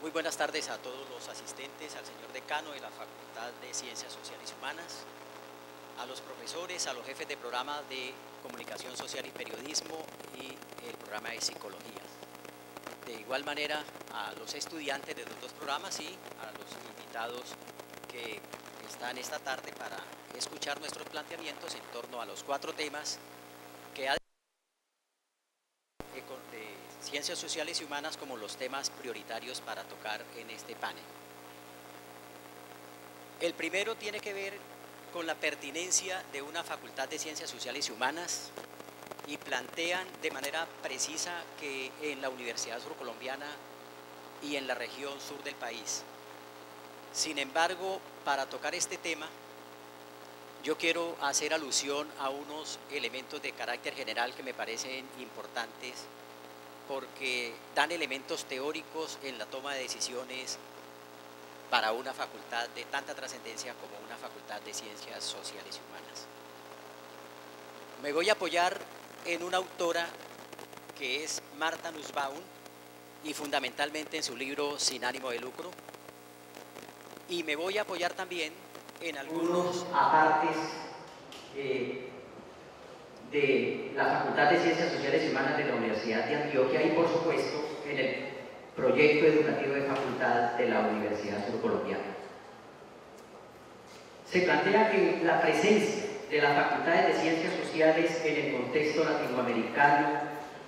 Muy buenas tardes a todos los asistentes, al señor decano de la Facultad de Ciencias Sociales y Humanas, a los profesores, a los jefes de programa de Comunicación Social y Periodismo y el programa de Psicología. De igual manera a los estudiantes de los dos programas y a los invitados que están esta tarde para escuchar nuestros planteamientos en torno a los 4 temas que ha de Ciencias Sociales y Humanas como los temas prioritarios para tocar en este panel. El primero tiene que ver con la pertinencia de una Facultad de Ciencias Sociales y Humanas y plantean de manera precisa que en la Universidad Surcolombiana y en la región sur del país. Sin embargo, para tocar este tema, yo quiero hacer alusión a unos elementos de carácter general que me parecen importantes porque dan elementos teóricos en la toma de decisiones para una facultad de tanta trascendencia como una facultad de Ciencias Sociales y Humanas. Me voy a apoyar en una autora que es Martha Nussbaum y fundamentalmente en su libro Sin ánimo de lucro, y me voy a apoyar también en algunos apartes de la Facultad de Ciencias Sociales y Humanas de la Universidad de Antioquia y, por supuesto, en el proyecto educativo de facultad de la Universidad Surcolombiana. Se plantea que la presencia de las facultades de Ciencias Sociales en el contexto latinoamericano,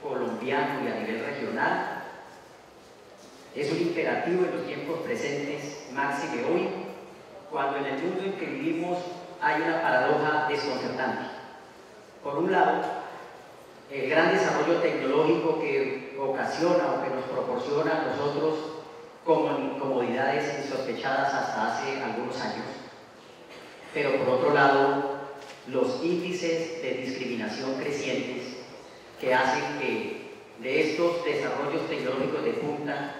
colombiano y a nivel regional es un imperativo en los tiempos presentes, máxime hoy, cuando en el mundo en que vivimos hay una paradoja desconcertante. Por un lado, el gran desarrollo tecnológico que ocasiona o que nos proporciona a nosotros comodidades insospechadas hasta hace algunos años, pero por otro lado, los índices de discriminación crecientes que hacen que de estos desarrollos tecnológicos de punta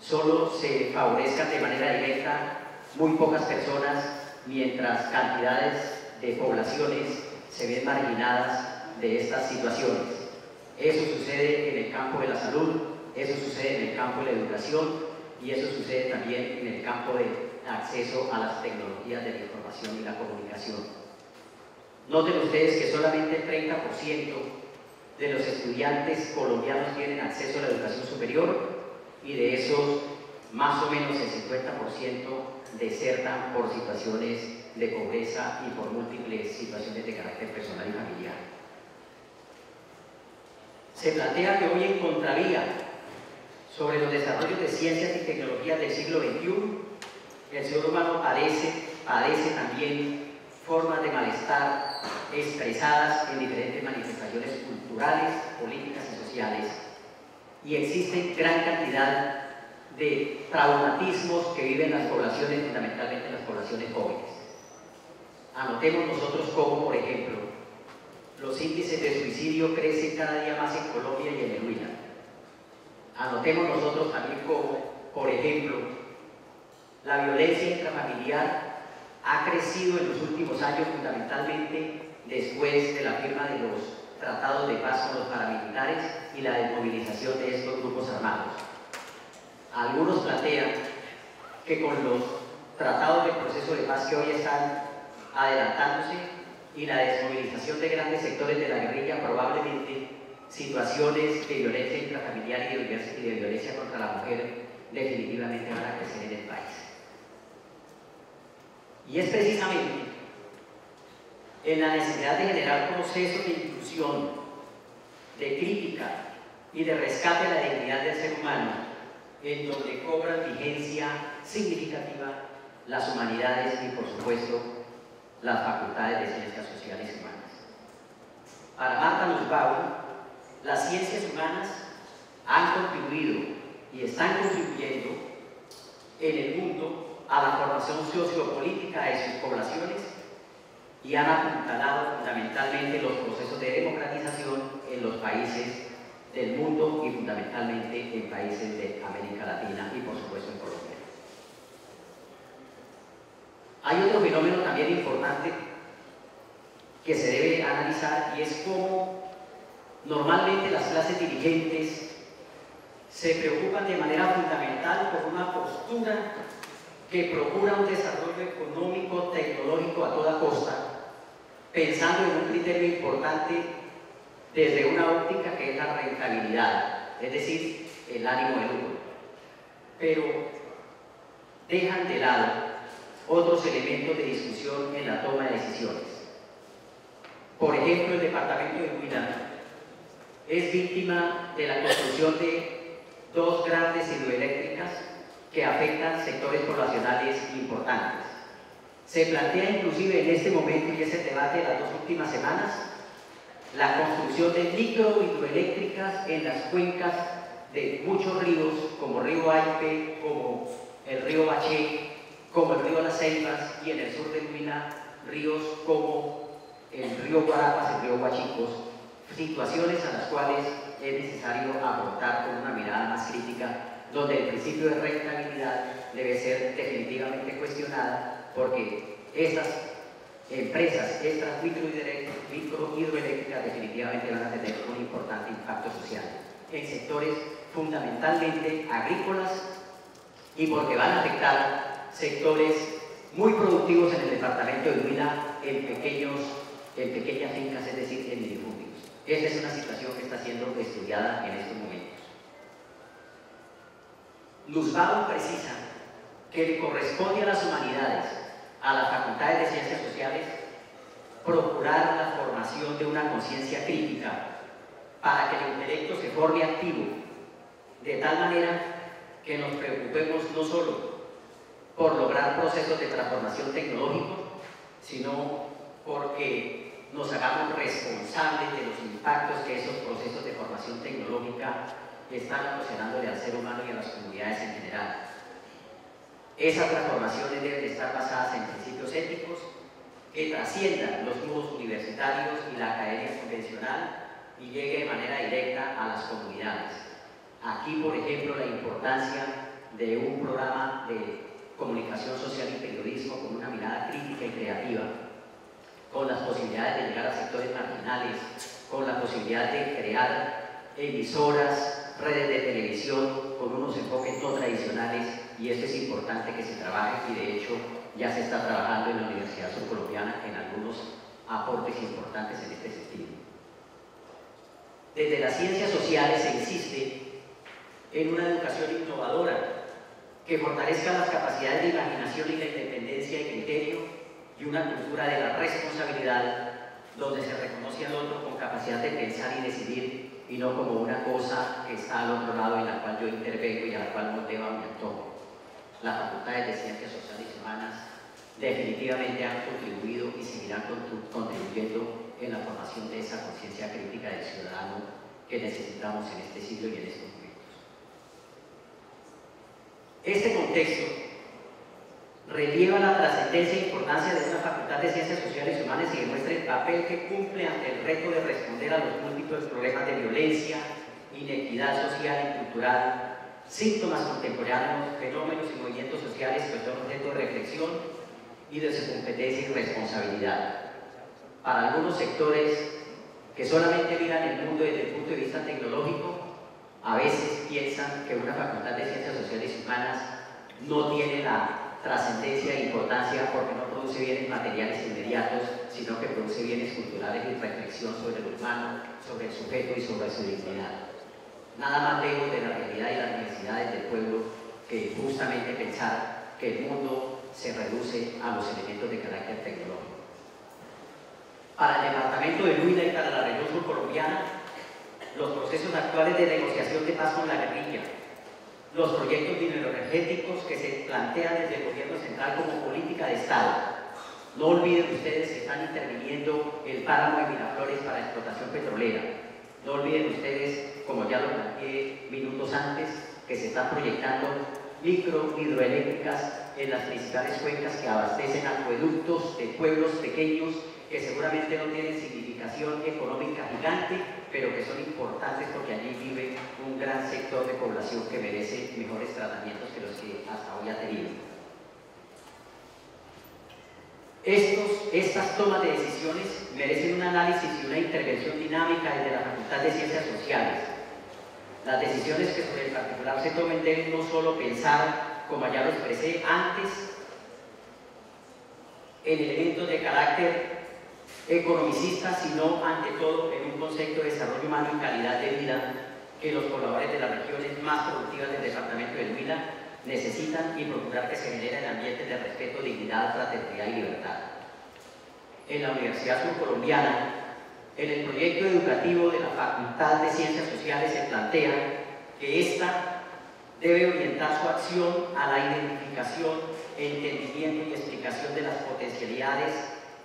solo se favorezcan de manera directa muy pocas personas, mientras cantidades de poblaciones se ven marginadas de estas situaciones. Eso sucede en el campo de la salud, eso sucede en el campo de la educación y eso sucede también en el campo de acceso a las tecnologías de la información y la comunicación. Noten ustedes que solamente el 30% de los estudiantes colombianos tienen acceso a la educación superior y de esos más o menos el 50% desertan por situaciones de pobreza y por múltiples situaciones de carácter personal y familiar. Se plantea que hoy en contravía sobre los desarrollos de ciencias y tecnologías del siglo XXI, el ser humano padece también formas de malestar expresadas en diferentes manifestaciones culturales, políticas y sociales, y existe gran cantidad de traumatismos que viven las poblaciones, fundamentalmente las poblaciones jóvenes. Anotemos nosotros cómo, por ejemplo, los índices de suicidio crecen cada día más en Colombia y en el Huila. Anotemos nosotros también cómo, por ejemplo, la violencia intrafamiliar ha crecido en los últimos años, fundamentalmente después de la firma de los tratados de paz con los paramilitares y la desmovilización de estos grupos armados. Algunos plantean que con los tratados del proceso de paz que hoy están adelantándose y la desmovilización de grandes sectores de la guerrilla, probablemente situaciones de violencia intrafamiliar y de violencia contra la mujer definitivamente van a crecer en el país. Y es precisamente en la necesidad de generar procesos de inclusión, de crítica y de rescate a la dignidad del ser humano, en donde cobran vigencia significativa las humanidades y, por supuesto, las facultades de Ciencias Sociales y Humanas. Para Martha Nussbaum, las ciencias humanas han contribuido y están contribuyendo en el mundo a la formación sociopolítica de sus poblaciones y han apuntalado fundamentalmente los procesos de democratización en los países del mundo y fundamentalmente en países de América Latina y, por supuesto, en Colombia. Hay otro fenómeno también importante que se debe analizar y es cómo normalmente las clases dirigentes se preocupan de manera fundamental por una estructura que procura un desarrollo económico, tecnológico a toda costa, pensando en un criterio importante desde una óptica que es la rentabilidad, es decir, el ánimo de lucro. Pero dejan de lado otros elementos de discusión en la toma de decisiones. Por ejemplo, el departamento de Huila es víctima de la construcción de dos grandes hidroeléctricas que afectan sectores poblacionales importantes. Se plantea inclusive en este momento, y es el debate de las 2 últimas semanas, la construcción de microhidroeléctricas en las cuencas de muchos ríos, como el río Aipe, como el río Baché, como el río Las Ceibas, y en el sur de Huila, ríos como el río Guarapas, el río Huachicos, situaciones a las cuales es necesario abordar con una mirada más crítica, donde el principio de rentabilidad debe ser definitivamente cuestionada, porque estas empresas, estas microhidroeléctricas definitivamente van a tener un importante impacto social en sectores fundamentalmente agrícolas y porque van a afectar sectores muy productivos en el departamento de Huila en pequeñas fincas, es decir, en minifundios. Esta es una situación que está siendo estudiada en estos momentos. Luzbao precisa que le corresponde a las humanidades, a las facultades de ciencias sociales, procurar la formación de una conciencia crítica para que el intelecto se forme activo, de tal manera que nos preocupemos no solo por lograr procesos de transformación tecnológica, sino porque nos hagamos responsables de los impactos que esos procesos de formación tecnológica están ocasionándole al ser humano y a las comunidades en general. Esas transformaciones deben estar basadas en principios éticos que trasciendan los muros universitarios y la academia convencional y llegue de manera directa a las comunidades. Aquí, por ejemplo, la importancia de un programa de comunicación social y periodismo con una mirada crítica y creativa, con las posibilidades de llegar a sectores marginales, con la posibilidad de crear emisoras, redes de televisión con unos enfoques no tradicionales, y esto es importante que se trabaje, y de hecho ya se está trabajando en la Universidad Surcolombiana en algunos aportes importantes en este sentido. Desde las ciencias sociales se insiste en una educación innovadora que fortalezca las capacidades de imaginación y la independencia de criterio, y una cultura de la responsabilidad donde se reconoce al otro con capacidad de pensar y decidir, y no como una cosa que está al otro lado en la cual yo intervengo y a la cual moldeo a mi antojo. Las facultades de Ciencias Sociales y Humanas definitivamente han contribuido y seguirán contribuyendo en la formación de esa conciencia crítica del ciudadano que necesitamos en este siglo y en estos momentos. Este contexto relieva la trascendencia e importancia de una facultad de Ciencias Sociales y Humanas y demuestra el papel que cumple ante el reto de responder a los múltiples problemas de violencia, inequidad social y cultural, síntomas contemporáneos, fenómenos y movimientos sociales que son objeto de reflexión y de su competencia y responsabilidad. Para algunos sectores que solamente miran el mundo desde el punto de vista tecnológico, a veces piensan que una facultad de Ciencias Sociales y Humanas no tiene la trascendencia e importancia porque no produce bienes materiales inmediatos, sino que produce bienes culturales y reflexión sobre el humano, sobre el sujeto y sobre su dignidad. Nada más lejos de la realidad y las necesidades del pueblo que justamente pensar que el mundo se reduce a los elementos de carácter tecnológico. Para el departamento de Huila y para la región surcolombiana, los procesos actuales de negociación de paz con la guerrilla, los proyectos mineroenergéticos que se plantean desde el gobierno central como política de Estado. No olviden ustedes que están interviniendo el páramo de Miraflores para explotación petrolera. No olviden ustedes, como ya lo planteé minutos antes, que se están proyectando microhidroeléctricas en las principales cuencas que abastecen acueductos de pueblos pequeños que seguramente no tienen significación económica gigante, pero que son importantes porque allí vive un gran sector de población que merece mejores tratamientos que los que hasta hoy ha tenido. Estas tomas de decisiones merecen un análisis y una intervención dinámica desde la Facultad de Ciencias Sociales. Las decisiones que sobre el particular se tomen deben no solo pensar como ya lo expresé antes, en elementos de carácter economicista, sino ante todo en un concepto de desarrollo humano y calidad de vida que los pobladores de las regiones más productivas del departamento del Huila necesitan, y procurar que se generen ambientes de respeto, dignidad, fraternidad y libertad. En la Universidad Surcolombiana, en el proyecto educativo de la Facultad de Ciencias Sociales se plantea que ésta debe orientar su acción a la identificación, entendimiento y explicación de las potencialidades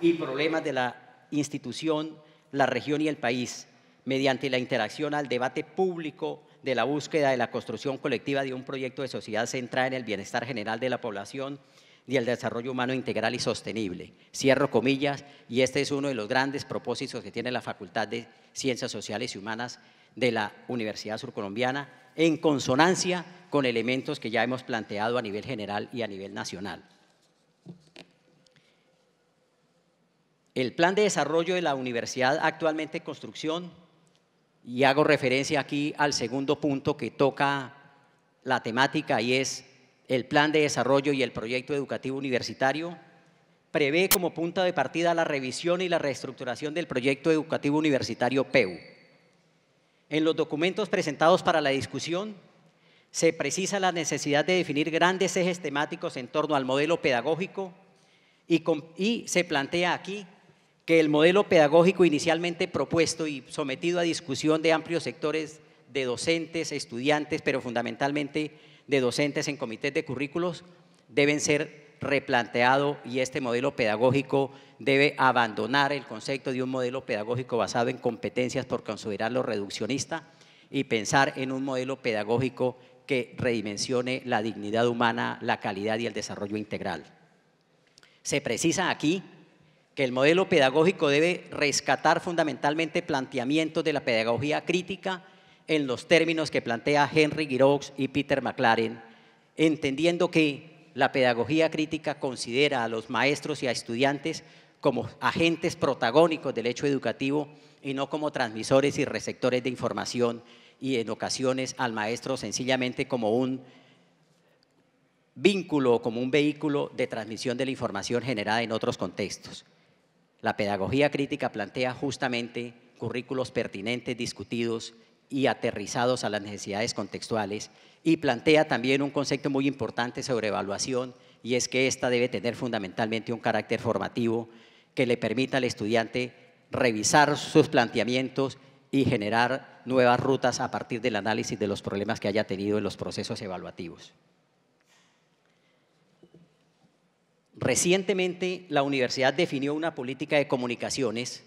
y problemas de la institución, la región y el país, mediante la interacción al debate público de la búsqueda de la construcción colectiva de un proyecto de sociedad centrada en el bienestar general de la población y el desarrollo humano integral y sostenible. Cierro comillas, y este es uno de los grandes propósitos que tiene la Facultad de Ciencias Sociales y Humanas de la Universidad Surcolombiana, en consonancia con elementos que ya hemos planteado a nivel general y a nivel nacional. El plan de desarrollo de la universidad actualmente en construcción, y hago referencia aquí al segundo punto que toca la temática, y es el plan de desarrollo y el proyecto educativo universitario, prevé como punto de partida la revisión y la reestructuración del proyecto educativo universitario PEU. En los documentos presentados para la discusión se precisa la necesidad de definir grandes ejes temáticos en torno al modelo pedagógico y se plantea aquí que el modelo pedagógico inicialmente propuesto y sometido a discusión de amplios sectores de docentes, estudiantes, pero fundamentalmente de docentes en comités de currículos, deben ser replanteado, y este modelo pedagógico debe abandonar el concepto de un modelo pedagógico basado en competencias por considerarlo reduccionista y pensar en un modelo pedagógico que redimensione la dignidad humana, la calidad y el desarrollo integral. Se precisa aquí que el modelo pedagógico debe rescatar fundamentalmente planteamientos de la pedagogía crítica en los términos que plantea Henry Giroux y Peter McLaren, entendiendo que la pedagogía crítica considera a los maestros y a estudiantes como agentes protagónicos del hecho educativo y no como transmisores y receptores de información, y en ocasiones al maestro sencillamente como un vínculo o como un vehículo de transmisión de la información generada en otros contextos. La pedagogía crítica plantea justamente currículos pertinentes, discutidos y aterrizados a las necesidades contextuales, y plantea también un concepto muy importante sobre evaluación, y es que ésta debe tener fundamentalmente un carácter formativo que le permita al estudiante revisar sus planteamientos y generar nuevas rutas a partir del análisis de los problemas que haya tenido en los procesos evaluativos. Recientemente la universidad definió una política de comunicaciones,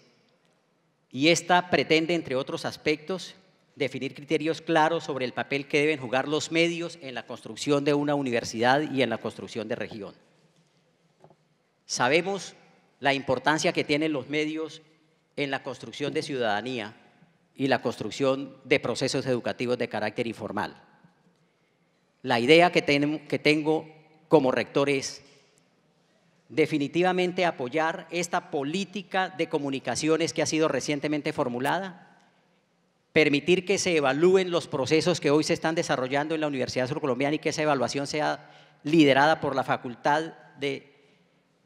y esta pretende, entre otros aspectos, definir criterios claros sobre el papel que deben jugar los medios en la construcción de una universidad y en la construcción de región. Sabemos la importancia que tienen los medios en la construcción de ciudadanía y la construcción de procesos educativos de carácter informal. La idea que tengo como rector es definitivamente apoyar esta política de comunicaciones que ha sido recientemente formulada, permitir que se evalúen los procesos que hoy se están desarrollando en la Universidad Surcolombiana y que esa evaluación sea liderada por la Facultad de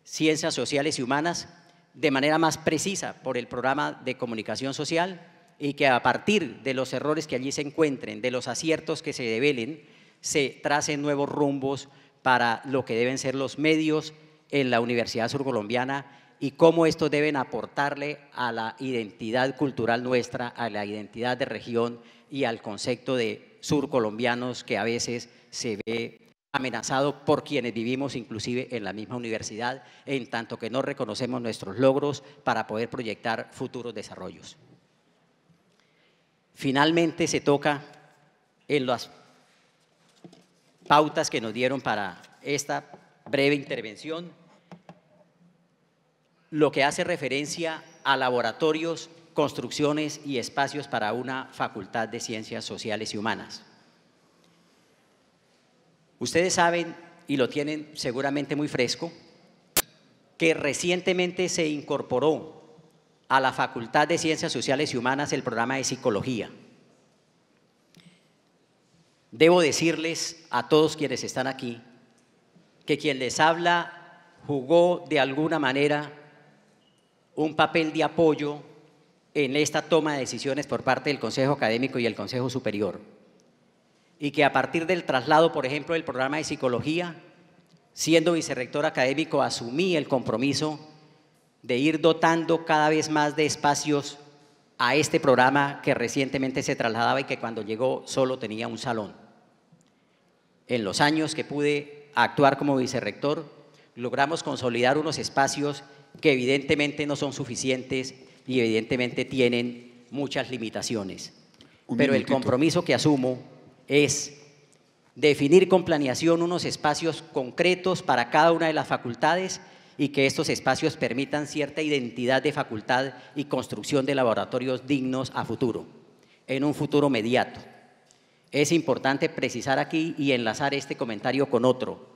Ciencias Sociales y Humanas de manera más precisa por el programa de comunicación social, y que a partir de los errores que allí se encuentren, de los aciertos que se develen, se tracen nuevos rumbos para lo que deben ser los medios en la Universidad Surcolombiana y cómo estos deben aportarle a la identidad cultural nuestra, a la identidad de región y al concepto de surcolombianos que a veces se ve amenazado por quienes vivimos inclusive en la misma universidad, en tanto que no reconocemos nuestros logros para poder proyectar futuros desarrollos. Finalmente se toca en las pautas que nos dieron para esta breve intervención lo que hace referencia a laboratorios, construcciones y espacios para una Facultad de Ciencias Sociales y Humanas. Ustedes saben, y lo tienen seguramente muy fresco, que recientemente se incorporó a la Facultad de Ciencias Sociales y Humanas el programa de Psicología. Debo decirles a todos quienes están aquí que quien les habla jugó de alguna manera un papel de apoyo en esta toma de decisiones por parte del Consejo Académico y el Consejo Superior. Y que a partir del traslado, por ejemplo, del programa de psicología, siendo vicerrector académico, asumí el compromiso de ir dotando cada vez más de espacios a este programa que recientemente se trasladaba y que cuando llegó solo tenía un salón. En los años que pude actuar como vicerrector, logramos consolidar unos espacios que evidentemente no son suficientes y evidentemente tienen muchas limitaciones. Pero el compromiso que asumo es definir con planeación unos espacios concretos para cada una de las facultades y que estos espacios permitan cierta identidad de facultad y construcción de laboratorios dignos a futuro, en un futuro inmediato. Es importante precisar aquí y enlazar este comentario con otro.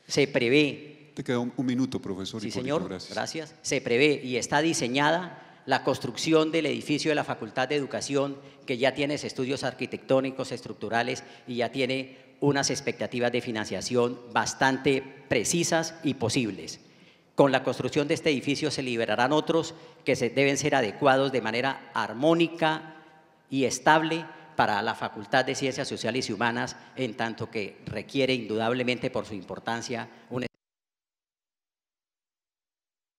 Se prevé… Te queda un minuto, profesor. Sí, Hipólito, señor, gracias. Se prevé y está diseñada la construcción del edificio de la Facultad de Educación, que ya tiene estudios arquitectónicos, estructurales y ya tiene unas expectativas de financiación bastante precisas y posibles. Con la construcción de este edificio se liberarán otros que deben ser adecuados de manera armónica y estable para la Facultad de Ciencias Sociales y Humanas, en tanto que requiere indudablemente por su importancia un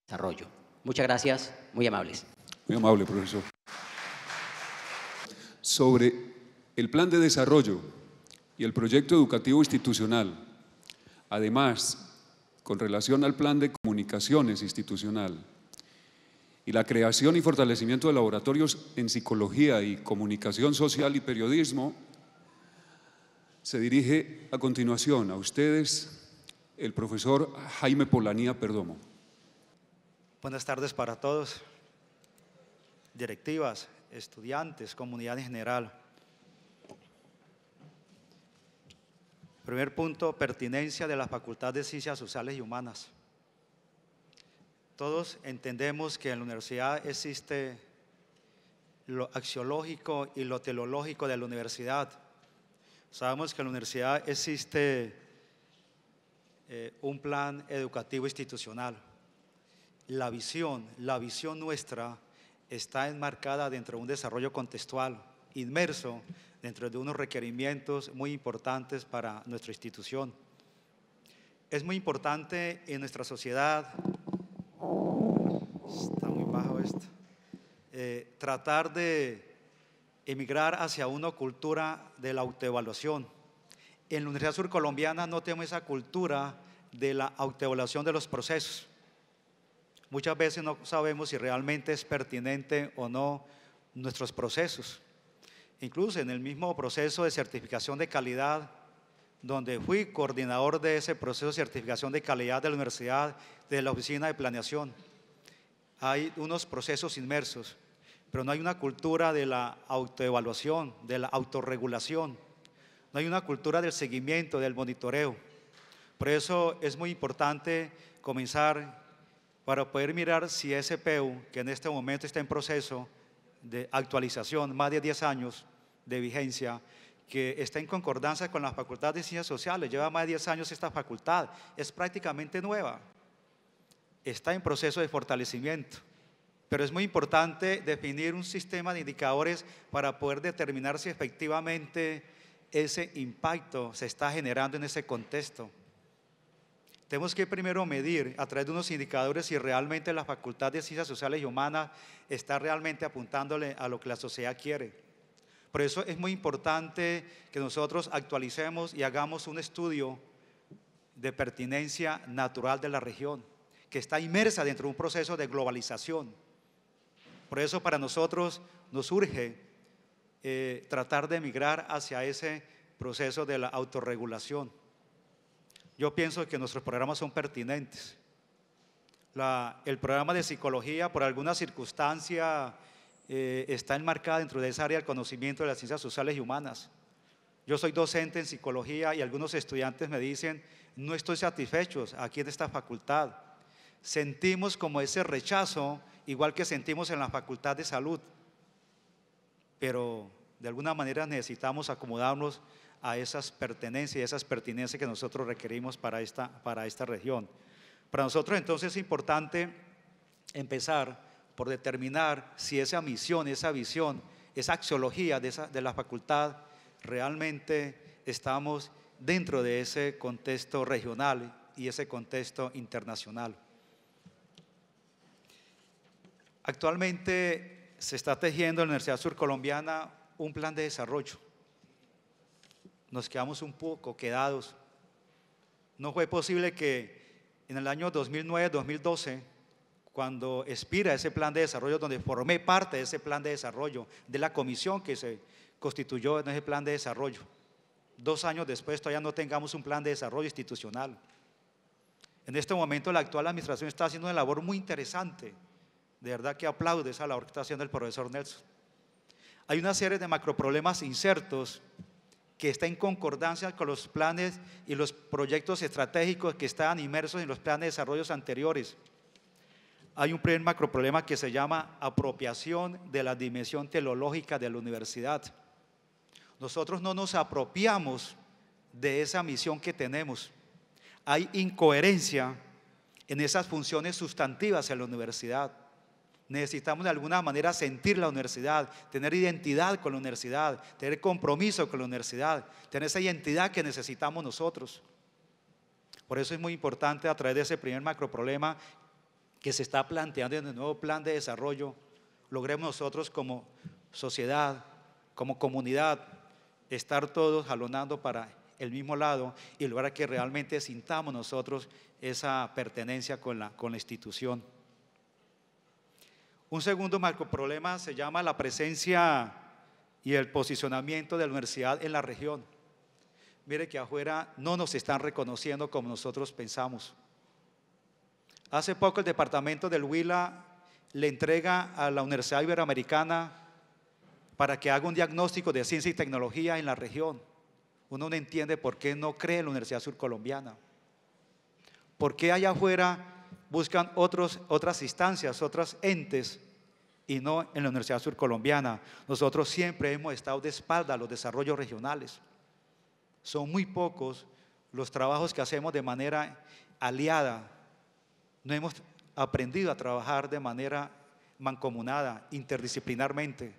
desarrollo. Muchas gracias, muy amables. Muy amable, profesor. Sobre el plan de desarrollo y el proyecto educativo institucional, además, con relación al plan de comunicaciones institucional y la creación y fortalecimiento de laboratorios en psicología y comunicación social y periodismo, se dirige a continuación a ustedes el profesor Jaime Polanía Perdomo. Buenas tardes para todos, directivas, estudiantes, comunidad en general. Primer punto, pertinencia de la Facultad de Ciencias Sociales y Humanas. Todos entendemos que en la universidad existe lo axiológico y lo teleológico de la universidad. Sabemos que en la universidad existe un plan educativo institucional. La visión nuestra está enmarcada dentro de un desarrollo contextual, inmerso dentro de unos requerimientos muy importantes para nuestra institución. Es muy importante en nuestra sociedad, está muy bajo esto, tratar de emigrar hacia una cultura de la autoevaluación. En la Universidad Surcolombiana no tenemos esa cultura de la autoevaluación de los procesos. Muchas veces no sabemos si realmente es pertinente o no nuestros procesos. Incluso en el mismo proceso de certificación de calidad, donde fui coordinador de ese proceso de certificación de calidad de la universidad, de la oficina de planeación, hay unos procesos inmersos, pero no hay una cultura de la autoevaluación, de la autorregulación, no hay una cultura del seguimiento, del monitoreo. Por eso es muy importante comenzar para poder mirar si ese PEU, que en este momento está en proceso de actualización, más de 10 años de vigencia, que está en concordancia con la Facultad de Ciencias Sociales, lleva más de 10 años esta facultad, es prácticamente nueva, está en proceso de fortalecimiento, pero es muy importante definir un sistema de indicadores para poder determinar si efectivamente ese impacto se está generando en ese contexto. Tenemos que primero medir a través de unos indicadores si realmente la Facultad de Ciencias Sociales y Humanas está realmente apuntándole a lo que la sociedad quiere. Por eso es muy importante que nosotros actualicemos y hagamos un estudio de pertinencia natural de la región, que está inmersa dentro de un proceso de globalización. Por eso para nosotros nos urge tratar de migrar hacia ese proceso de la autorregulación. Yo pienso que nuestros programas son pertinentes. El programa de psicología, por alguna circunstancia, está enmarcada dentro de esa área del conocimiento de las ciencias sociales y humanas. Yo soy docente en psicología y algunos estudiantes me dicen, no estoy satisfechos aquí en esta facultad. Sentimos como ese rechazo, igual que sentimos en la Facultad de Salud. Pero de alguna manera necesitamos acomodarnos a esas pertenencias y esas pertinencias que nosotros requerimos para esta región. Para nosotros entonces es importante empezar por determinar si esa misión, esa visión, esa axiología de la facultad realmente estamos dentro de ese contexto regional y ese contexto internacional. Actualmente se está tejiendo en la Universidad Surcolombiana un plan de desarrollo. Nos quedamos un poco quedados. No fue posible que en el año 2009-2012, cuando expira ese plan de desarrollo, donde formé parte de ese plan de desarrollo, de la comisión que se constituyó en ese plan de desarrollo, 2 años después todavía no tengamos un plan de desarrollo institucional. En este momento la actual administración está haciendo una labor muy interesante. De verdad que aplaudo esa labor que está haciendo el profesor Nelson. Hay una serie de macroproblemas insertos que está en concordancia con los planes y los proyectos estratégicos que estaban inmersos en los planes de desarrollo anteriores. Hay un primer macroproblema que se llama apropiación de la dimensión teleológica de la universidad. Nosotros no nos apropiamos de esa misión que tenemos. Hay incoherencia en esas funciones sustantivas en la universidad. Necesitamos de alguna manera sentir la universidad, tener identidad con la universidad, tener compromiso con la universidad, tener esa identidad que necesitamos nosotros. Por eso es muy importante, a través de ese primer macroproblema que se está planteando en el nuevo plan de desarrollo, logremos nosotros como sociedad, como comunidad, estar todos jalonando para el mismo lado y lograr que realmente sintamos nosotros esa pertenencia con la institución. Un segundo macroproblema se llama la presencia y el posicionamiento de la universidad en la región. Mire que afuera no nos están reconociendo como nosotros pensamos. Hace poco el departamento del Huila le entrega a la Universidad Iberoamericana para que haga un diagnóstico de ciencia y tecnología en la región. Uno no entiende por qué no cree en la Universidad Surcolombiana. ¿Por qué allá afuera buscan otras instancias, otros entes y no en la Universidad Surcolombiana? Nosotros siempre hemos estado de espalda a los desarrollos regionales. Son muy pocos los trabajos que hacemos de manera aliada. No hemos aprendido a trabajar de manera mancomunada, interdisciplinarmente.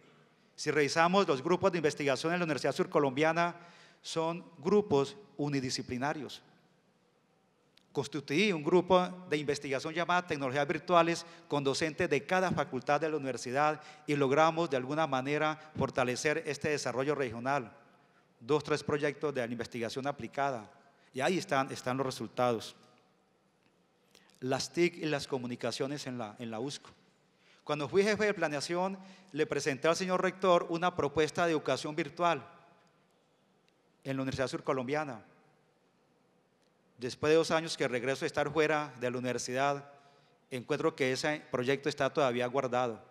Si revisamos los grupos de investigación en la Universidad Surcolombiana, son grupos unidisciplinarios. Constituí un grupo de investigación llamado Tecnologías Virtuales con docentes de cada facultad de la universidad y logramos de alguna manera fortalecer este desarrollo regional. 2 o 3 proyectos de la investigación aplicada y ahí están los resultados. Las TIC y las comunicaciones en la USCO. Cuando fui jefe de planeación, le presenté al señor rector una propuesta de educación virtual en la Universidad Surcolombiana. Después de 2 años que regreso a estar fuera de la universidad, encuentro que ese proyecto está todavía guardado.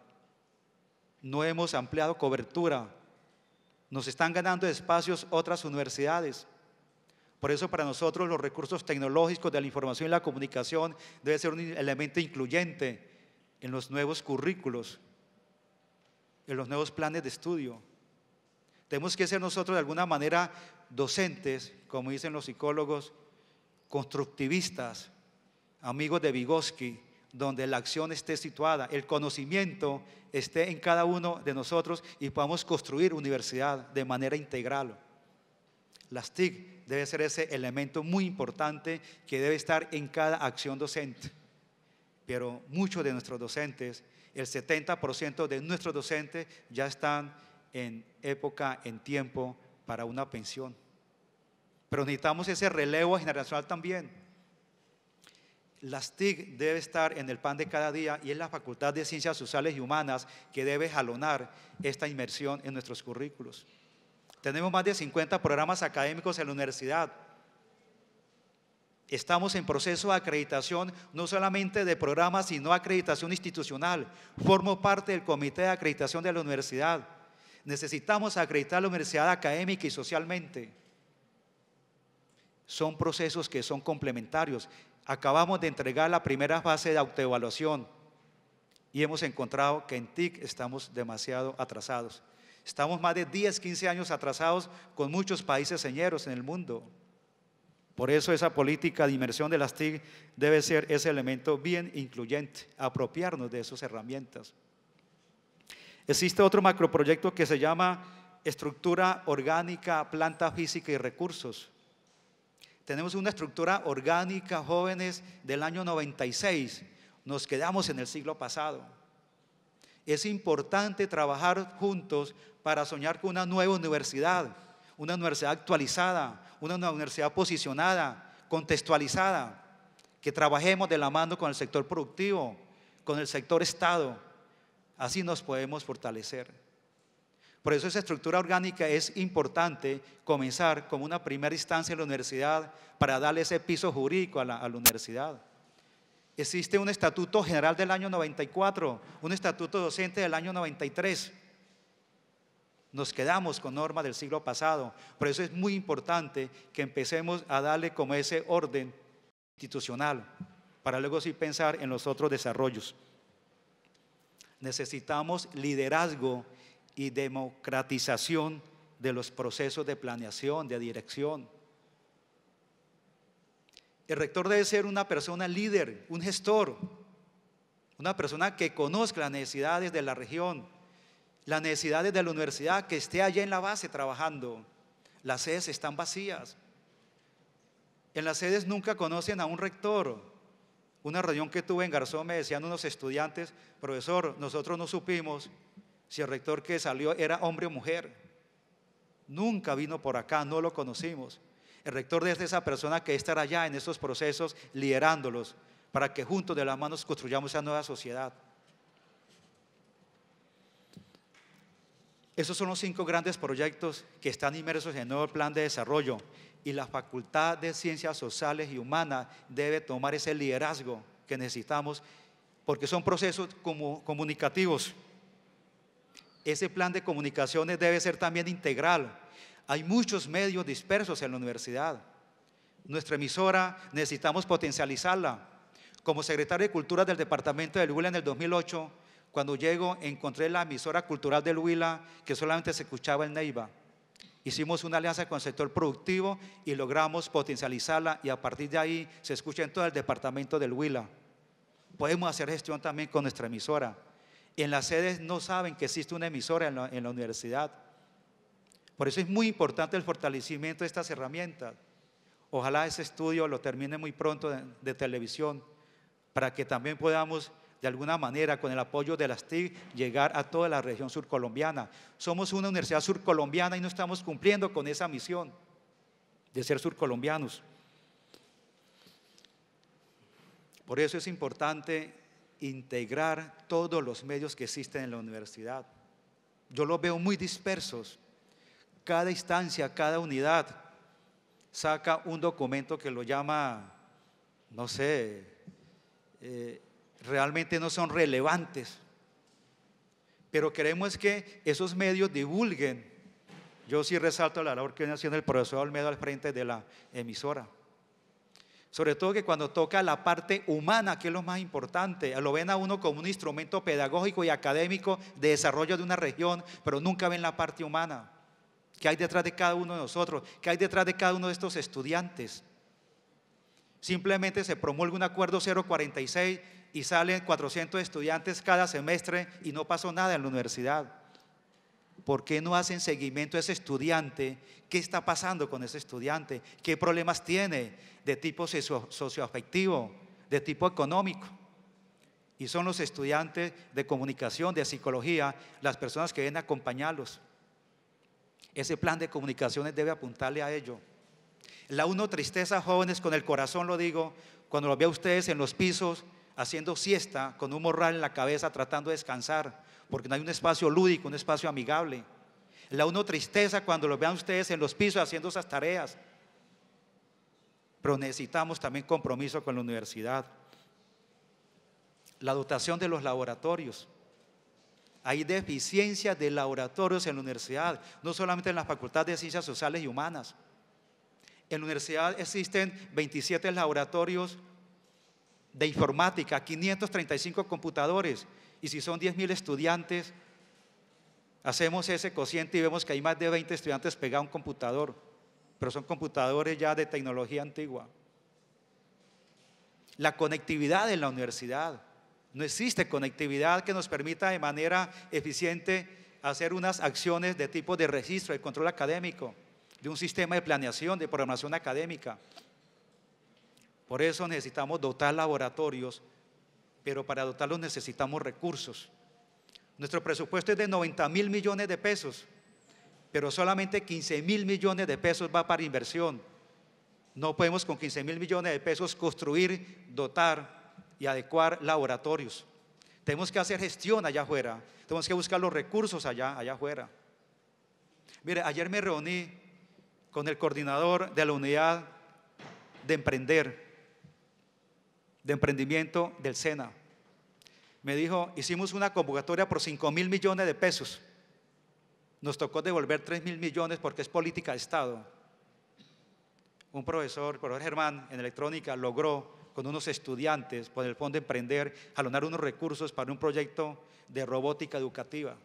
No hemos ampliado cobertura. Nos están ganando espacios otras universidades. Por eso para nosotros los recursos tecnológicos de la información y la comunicación debe ser un elemento incluyente en los nuevos currículos, en los nuevos planes de estudio. Tenemos que ser nosotros de alguna manera docentes, como dicen los psicólogos, constructivistas, amigos de Vygotsky, donde la acción esté situada, el conocimiento esté en cada uno de nosotros y podamos construir universidad de manera integral. Las TIC debe ser ese elemento muy importante que debe estar en cada acción docente. Pero muchos de nuestros docentes, el 70% de nuestros docentes ya están en época, en tiempo para una pensión. Pero necesitamos ese relevo generacional también. Las TIC debe estar en el pan de cada día y es la Facultad de Ciencias Sociales y Humanas que debe jalonar esta inmersión en nuestros currículos. Tenemos más de 50 programas académicos en la universidad. Estamos en proceso de acreditación, no solamente de programas, sino acreditación institucional. Formo parte del comité de acreditación de la universidad. Necesitamos acreditar la universidad académica y socialmente. Son procesos que son complementarios. Acabamos de entregar la primera fase de autoevaluación y hemos encontrado que en TIC estamos demasiado atrasados. Estamos más de 10, 15 años atrasados con muchos países señeros en el mundo. Por eso esa política de inmersión de las TIC debe ser ese elemento bien incluyente, apropiarnos de esas herramientas. Existe otro macroproyecto que se llama Estructura Orgánica, Planta Física y Recursos. Tenemos una estructura orgánica, jóvenes, del año 96. Nos quedamos en el siglo pasado. Es importante trabajar juntos para soñar con una nueva universidad actualizada, una universidad posicionada, contextualizada, que trabajemos de la mano con el sector productivo, con el sector Estado. Así nos podemos fortalecer. Por eso esa estructura orgánica es importante comenzar como una primera instancia en la universidad para darle ese piso jurídico a la universidad. Existe un estatuto general del año 94, un estatuto docente del año 93. Nos quedamos con normas del siglo pasado. Por eso es muy importante que empecemos a darle como ese orden institucional para luego sí pensar en los otros desarrollos. Necesitamos liderazgo y democratización de los procesos de planeación, de dirección. El rector debe ser una persona líder, un gestor, una persona que conozca las necesidades de la región, las necesidades de la universidad, que esté allá en la base trabajando. Las sedes están vacías. En las sedes nunca conocen a un rector. Una reunión que tuve en Garzón me decían unos estudiantes: profesor, nosotros no supimos si el rector que salió era hombre o mujer. Nunca vino por acá, no lo conocimos. El rector es esa persona que estará allá en estos procesos liderándolos para que juntos de las manos construyamos esa nueva sociedad. Esos son los 5 grandes proyectos que están inmersos en el nuevo plan de desarrollo, y la Facultad de Ciencias Sociales y Humanas debe tomar ese liderazgo que necesitamos, porque son procesos comunicativos. Ese plan de comunicaciones debe ser también integral. Hay muchos medios dispersos en la universidad. Nuestra emisora necesitamos potencializarla. Como secretario de Cultura del departamento del Huila en el 2008, cuando llego encontré la emisora cultural del Huila que solamente se escuchaba en Neiva. Hicimos una alianza con el sector productivo y logramos potencializarla, y a partir de ahí se escucha en todo el departamento del Huila. Podemos hacer gestión también con nuestra emisora. En las sedes no saben que existe una emisora en la universidad. Por eso es muy importante el fortalecimiento de estas herramientas. Ojalá ese estudio lo termine muy pronto de televisión, para que también podamos de alguna manera, con el apoyo de las TIC, llegar a toda la región surcolombiana. Somos una universidad surcolombiana y no estamos cumpliendo con esa misión de ser surcolombianos. Por eso es importante integrar todos los medios que existen en la universidad. Yo los veo muy dispersos. Cada instancia, cada unidad saca un documento que lo llama, no sé, realmente no son relevantes, pero queremos que esos medios divulguen. Yo sí resalto la labor que viene haciendo el profesor Olmedo al frente de la emisora, sobre todo que cuando toca la parte humana, que es lo más importante, lo ven a uno como un instrumento pedagógico y académico de desarrollo de una región, pero nunca ven la parte humana. ¿Qué hay detrás de cada uno de nosotros? ¿Qué hay detrás de cada uno de estos estudiantes? Simplemente se promulga un acuerdo 046 y salen 400 estudiantes cada semestre y no pasó nada en la universidad. ¿Por qué no hacen seguimiento a ese estudiante? ¿Qué está pasando con ese estudiante? ¿Qué problemas tiene de tipo socioafectivo, de tipo económico? Y son los estudiantes de comunicación, de psicología, las personas que deben acompañarlos. Ese plan de comunicaciones debe apuntarle a ello. La uno tristeza, jóvenes, con el corazón lo digo, cuando los veo a ustedes en los pisos haciendo siesta con un morral en la cabeza tratando de descansar, porque no hay un espacio lúdico, un espacio amigable. La uno tristeza cuando los vean ustedes en los pisos haciendo esas tareas. Pero necesitamos también compromiso con la universidad. La dotación de los laboratorios. Hay deficiencia de laboratorios en la universidad, no solamente en la Facultad de Ciencias Sociales y Humanas. En la universidad existen 27 laboratorios de informática, 535 computadores, y si son 10.000 estudiantes, Hacemos ese cociente y vemos que hay más de 20 estudiantes pegados a un computador, pero son computadores ya de tecnología antigua. La conectividad en la universidad. No existe conectividad que nos permita de manera eficiente hacer unas acciones de tipo de registro, de control académico, de un sistema de planeación, de programación académica. Por eso necesitamos dotar laboratorios, pero para dotarlos necesitamos recursos. Nuestro presupuesto es de 90.000 millones de pesos, pero solamente 15.000 millones de pesos va para inversión. No podemos con 15.000 millones de pesos construir, dotar y adecuar laboratorios. Tenemos que hacer gestión allá afuera, tenemos que buscar los recursos allá afuera. Mire, ayer me reuní con el coordinador de la unidad de emprendimiento del SENA. Me dijo, hicimos una convocatoria por 5.000 millones de pesos. Nos tocó devolver 3.000 millones porque es política de Estado. Un profesor, el profesor Germán, en electrónica, logró con unos estudiantes, por el Fondo Emprender, jalonar unos recursos para un proyecto de robótica educativa.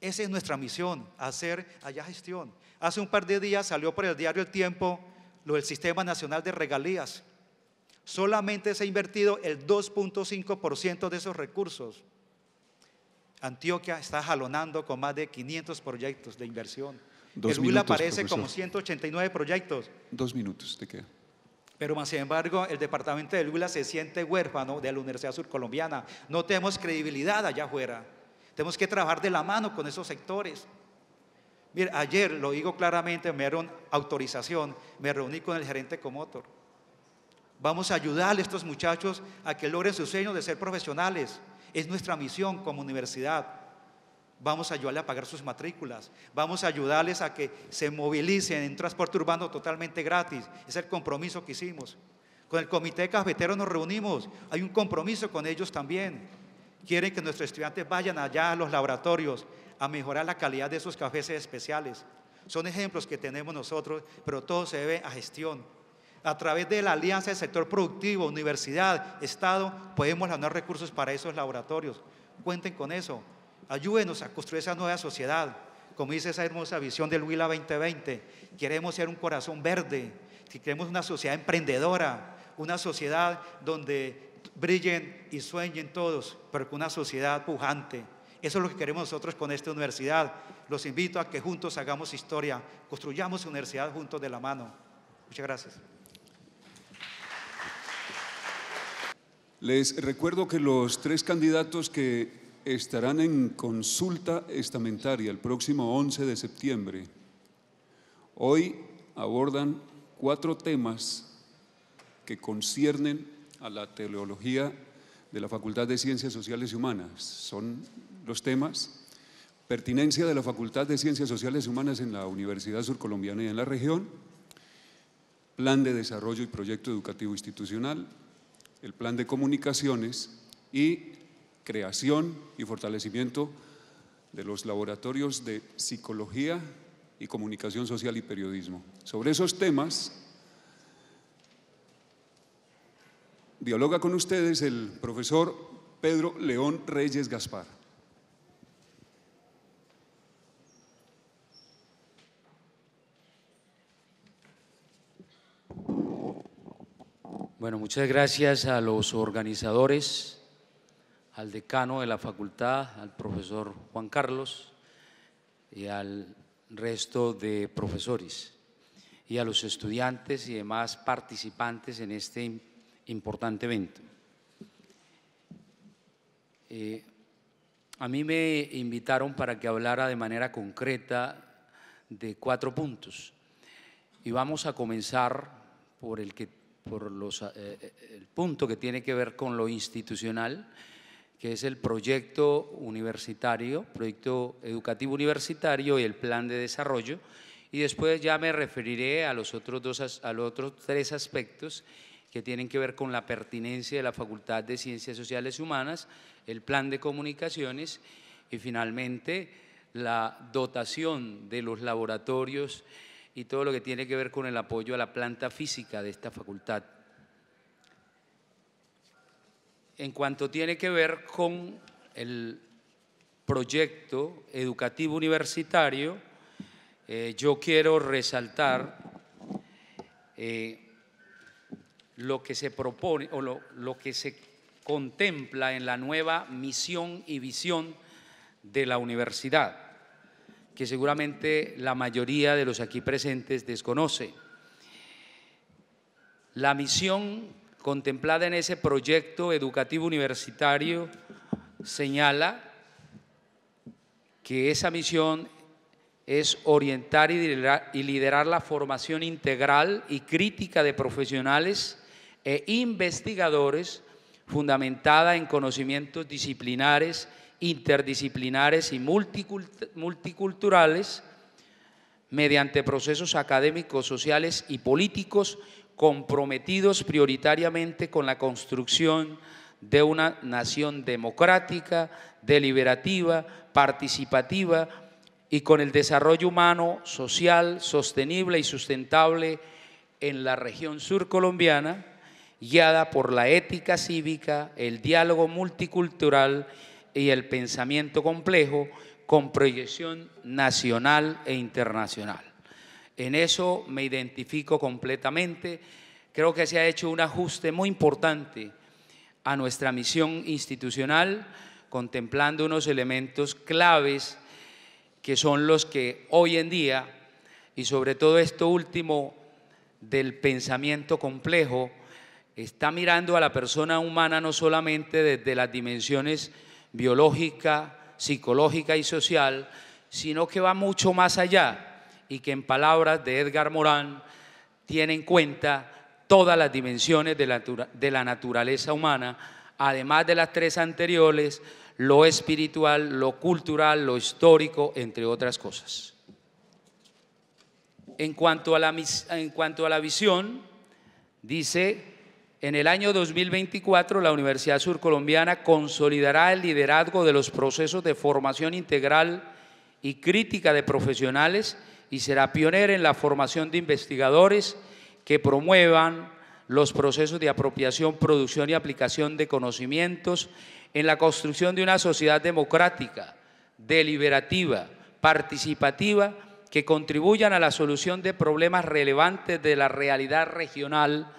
Esa es nuestra misión, hacer allá gestión. Hace un par de días salió por el diario El Tiempo lo del Sistema Nacional de Regalías. Solamente se ha invertido el 2.5% de esos recursos. Antioquia está jalonando con más de 500 proyectos de inversión. El Huila aparece como 189 proyectos. 2 minutos, te queda. Pero más sin embargo, el departamento del Huila se siente huérfano de la Universidad Surcolombiana. No tenemos credibilidad allá afuera. Tenemos que trabajar de la mano con esos sectores. Mire, ayer, lo digo claramente, me dieron autorización, me reuní con el gerente Comotor. Vamos a ayudarle a estos muchachos a que logren sus sueños de ser profesionales. Es nuestra misión como universidad. Vamos a ayudarle a pagar sus matrículas. Vamos a ayudarles a que se movilicen en transporte urbano totalmente gratis. Es el compromiso que hicimos. Con el comité cafetero nos reunimos. Hay un compromiso con ellos también. Quieren que nuestros estudiantes vayan allá a los laboratorios a mejorar la calidad de esos cafés especiales. Son ejemplos que tenemos nosotros, pero todo se debe a gestión. A través de la alianza del sector productivo, universidad, Estado, podemos ganar recursos para esos laboratorios. Cuenten con eso. Ayúdenos a construir esa nueva sociedad. Como dice esa hermosa visión del Huila 2020, queremos ser un corazón verde, queremos una sociedad emprendedora, una sociedad donde brillen y sueñen todos, pero con una sociedad pujante. Eso es lo que queremos nosotros con esta universidad. Los invito a que juntos hagamos historia, construyamos universidad juntos de la mano. Muchas gracias. Les recuerdo que los 3 candidatos que estarán en consulta estamentaria el próximo 11 de septiembre, hoy abordan 4 temas que conciernen a la teleología de la Facultad de Ciencias Sociales y Humanas. Son los temas: pertinencia de la Facultad de Ciencias Sociales y Humanas en la Universidad Surcolombiana y en la región, plan de desarrollo y proyecto educativo institucional, el plan de comunicaciones y creación y fortalecimiento de los laboratorios de psicología y comunicación social y periodismo. Sobre esos temas dialoga con ustedes el profesor Pedro León Reyes Gaspar. Bueno, muchas gracias a los organizadores, al decano de la facultad, al profesor Juan Carlos y al resto de profesores y a los estudiantes y demás participantes en este importante evento. A mí me invitaron para que hablara de manera concreta de 4 puntos y vamos a comenzar por el punto que tiene que ver con lo institucional, que es el proyecto universitario, proyecto educativo universitario y el plan de desarrollo, y después ya me referiré a los otros 3 aspectos que tienen que ver con la pertinencia de la Facultad de Ciencias Sociales y Humanas, el plan de comunicaciones y finalmente la dotación de los laboratorios y todo lo que tiene que ver con el apoyo a la planta física de esta facultad. En cuanto tiene que ver con el proyecto educativo universitario, yo quiero resaltar lo que se propone o lo que se contempla en la nueva misión y visión de la universidad, que seguramente la mayoría de los aquí presentes desconoce. La misión contemplada en ese proyecto educativo universitario señala que esa misión es orientar y liderar la formación integral y crítica de profesionales e investigadores fundamentada en conocimientos disciplinares, interdisciplinares y multiculturales mediante procesos académicos, sociales y políticos comprometidos prioritariamente con la construcción de una nación democrática, deliberativa, participativa y con el desarrollo humano, social, sostenible y sustentable en la región surcolombiana, guiada por la ética cívica, el diálogo multicultural y el pensamiento complejo con proyección nacional e internacional. En eso me identifico completamente. Creo que se ha hecho un ajuste muy importante a nuestra misión institucional, contemplando unos elementos claves que son los que hoy en día, y sobre todo esto último del pensamiento complejo, está mirando a la persona humana no solamente desde las dimensiones biológica, psicológica y social, sino que va mucho más allá y que en palabras de Edgar Morin tiene en cuenta todas las dimensiones de la naturaleza humana, además de las tres anteriores: lo espiritual, lo cultural, lo histórico, entre otras cosas. En cuanto a la visión, dice: en el año 2024 la Universidad Surcolombiana consolidará el liderazgo de los procesos de formación integral y crítica de profesionales y será pionera en la formación de investigadores que promuevan los procesos de apropiación, producción y aplicación de conocimientos en la construcción de una sociedad democrática, deliberativa, participativa, que contribuyan a la solución de problemas relevantes de la realidad regional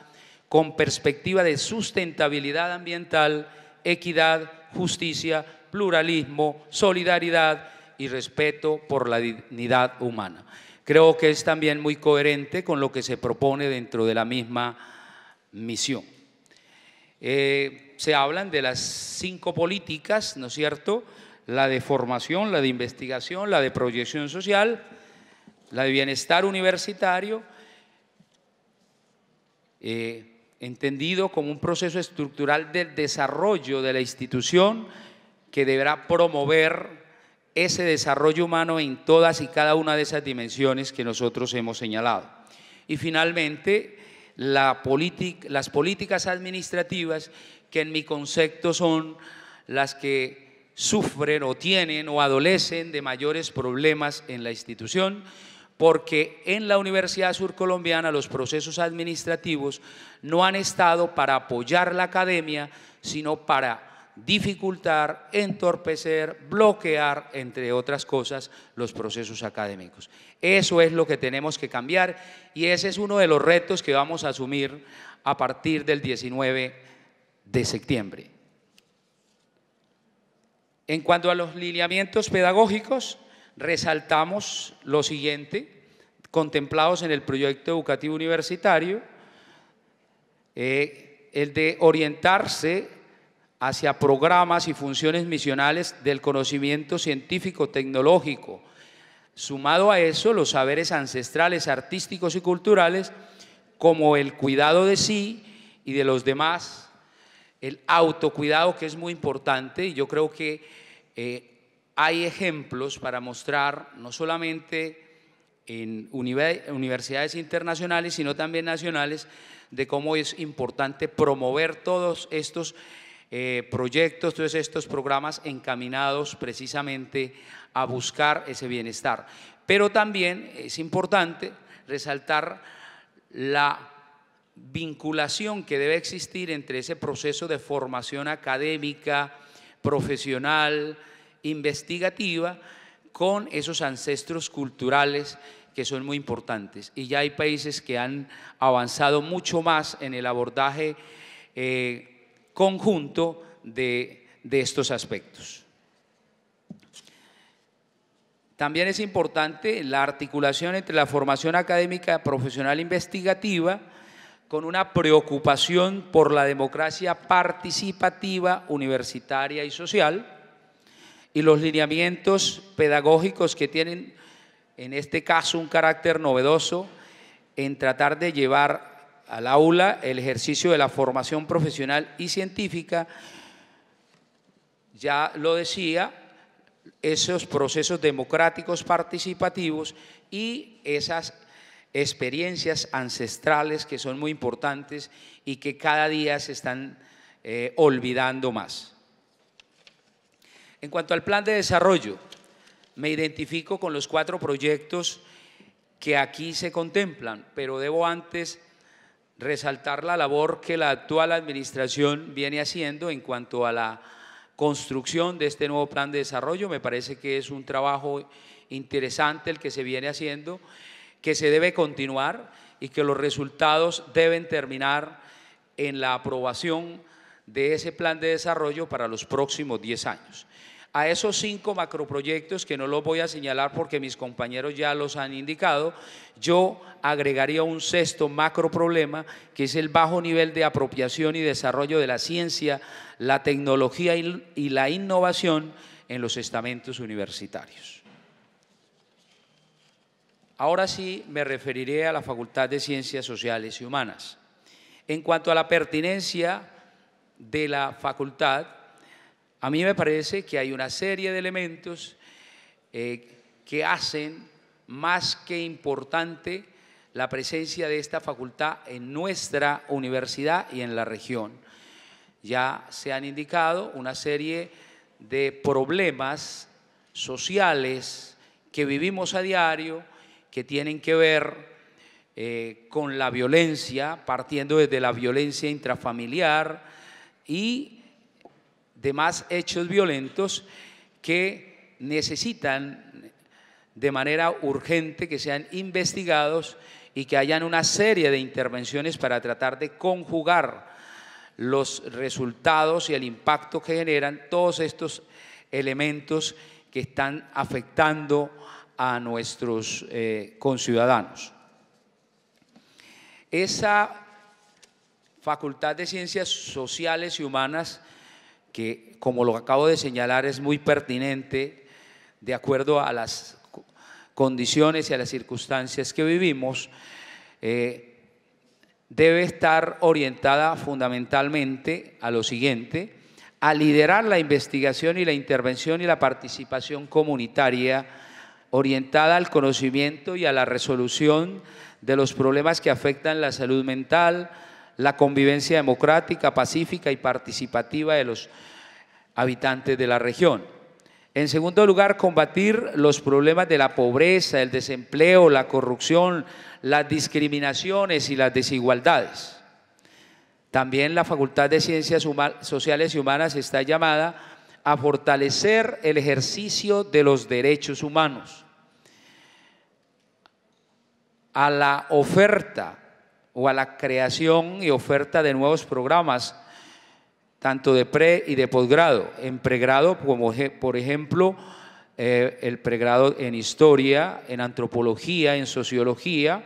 con perspectiva de sustentabilidad ambiental, equidad, justicia, pluralismo, solidaridad y respeto por la dignidad humana. Creo que es también muy coherente con lo que se propone dentro de la misma misión. Se hablan de las 5 políticas, ¿no es cierto? La de formación, la de investigación, la de proyección social, la de bienestar universitario, entendido como un proceso estructural del desarrollo de la institución que deberá promover ese desarrollo humano en todas y cada una de esas dimensiones que nosotros hemos señalado. Y finalmente, las políticas administrativas, que en mi concepto son las que sufren o tienen o adolecen de mayores problemas en la institución, porque en la Universidad Surcolombiana los procesos administrativos no han estado para apoyar la academia, sino para dificultar, entorpecer, bloquear, entre otras cosas, los procesos académicos. Eso es lo que tenemos que cambiar y ese es uno de los retos que vamos a asumir a partir del 19 de septiembre. En cuanto a los lineamientos pedagógicos, resaltamos lo siguiente, contemplados en el proyecto educativo universitario, el de orientarse hacia programas y funciones misionales del conocimiento científico-tecnológico. Sumado a eso, los saberes ancestrales, artísticos y culturales, como el cuidado de sí y de los demás, el autocuidado, que es muy importante, y yo creo que hay ejemplos para mostrar, no solamente en universidades internacionales, sino también nacionales, de cómo es importante promover todos estos proyectos, todos estos programas encaminados precisamente a buscar ese bienestar. Pero también es importante resaltar la vinculación que debe existir entre ese proceso de formación académica, profesional, investigativa con esos ancestros culturales que son muy importantes. Y ya hay países que han avanzado mucho más en el abordaje conjunto de estos aspectos. También es importante la articulación entre la formación académica, profesional e investigativa con una preocupación por la democracia participativa, universitaria y social, y los lineamientos pedagógicos que tienen, en este caso, un carácter novedoso en tratar de llevar al aula el ejercicio de la formación profesional y científica. Ya lo decía, esos procesos democráticos participativos y esas experiencias ancestrales que son muy importantes y que cada día se están olvidando más. En cuanto al plan de desarrollo, me identifico con los 4 proyectos que aquí se contemplan, pero debo antes resaltar la labor que la actual administración viene haciendo en cuanto a la construcción de este nuevo plan de desarrollo. Me parece que es un trabajo interesante el que se viene haciendo, que se debe continuar y que los resultados deben terminar en la aprobación de ese plan de desarrollo para los próximos 10 años. A esos 5 macroproyectos, que no los voy a señalar porque mis compañeros ya los han indicado, yo agregaría un 6º macroproblema, que es el bajo nivel de apropiación y desarrollo de la ciencia, la tecnología y la innovación en los estamentos universitarios. Ahora sí me referiré a la Facultad de Ciencias Sociales y Humanas. En cuanto a la pertinencia de la facultad, a mí me parece que hay una serie de elementos que hacen más que importante la presencia de esta facultad en nuestra universidad y en la región. Ya se han indicado una serie de problemas sociales que vivimos a diario, que tienen que ver con la violencia, partiendo desde la violencia intrafamiliar y demás hechos violentos que necesitan de manera urgente que sean investigados y que hayan una serie de intervenciones para tratar de conjugar los resultados y el impacto que generan todos estos elementos que están afectando a nuestros conciudadanos. Esa Facultad de Ciencias Sociales y Humanas, que como lo acabo de señalar es muy pertinente de acuerdo a las condiciones y a las circunstancias que vivimos, debe estar orientada fundamentalmente a lo siguiente: a liderar la investigación y la intervención y la participación comunitaria orientada al conocimiento y a la resolución de los problemas que afectan la salud mental, la convivencia democrática, pacífica y participativa de los habitantes de la región. En segundo lugar, combatir los problemas de la pobreza, el desempleo, la corrupción, las discriminaciones y las desigualdades. También la Facultad de Ciencias Sociales y Humanas está llamada a fortalecer el ejercicio de los derechos humanos, a la oferta o a la creación y oferta de nuevos programas, tanto de pre y de posgrado. En pregrado, como por ejemplo, el pregrado en historia, en antropología, en sociología,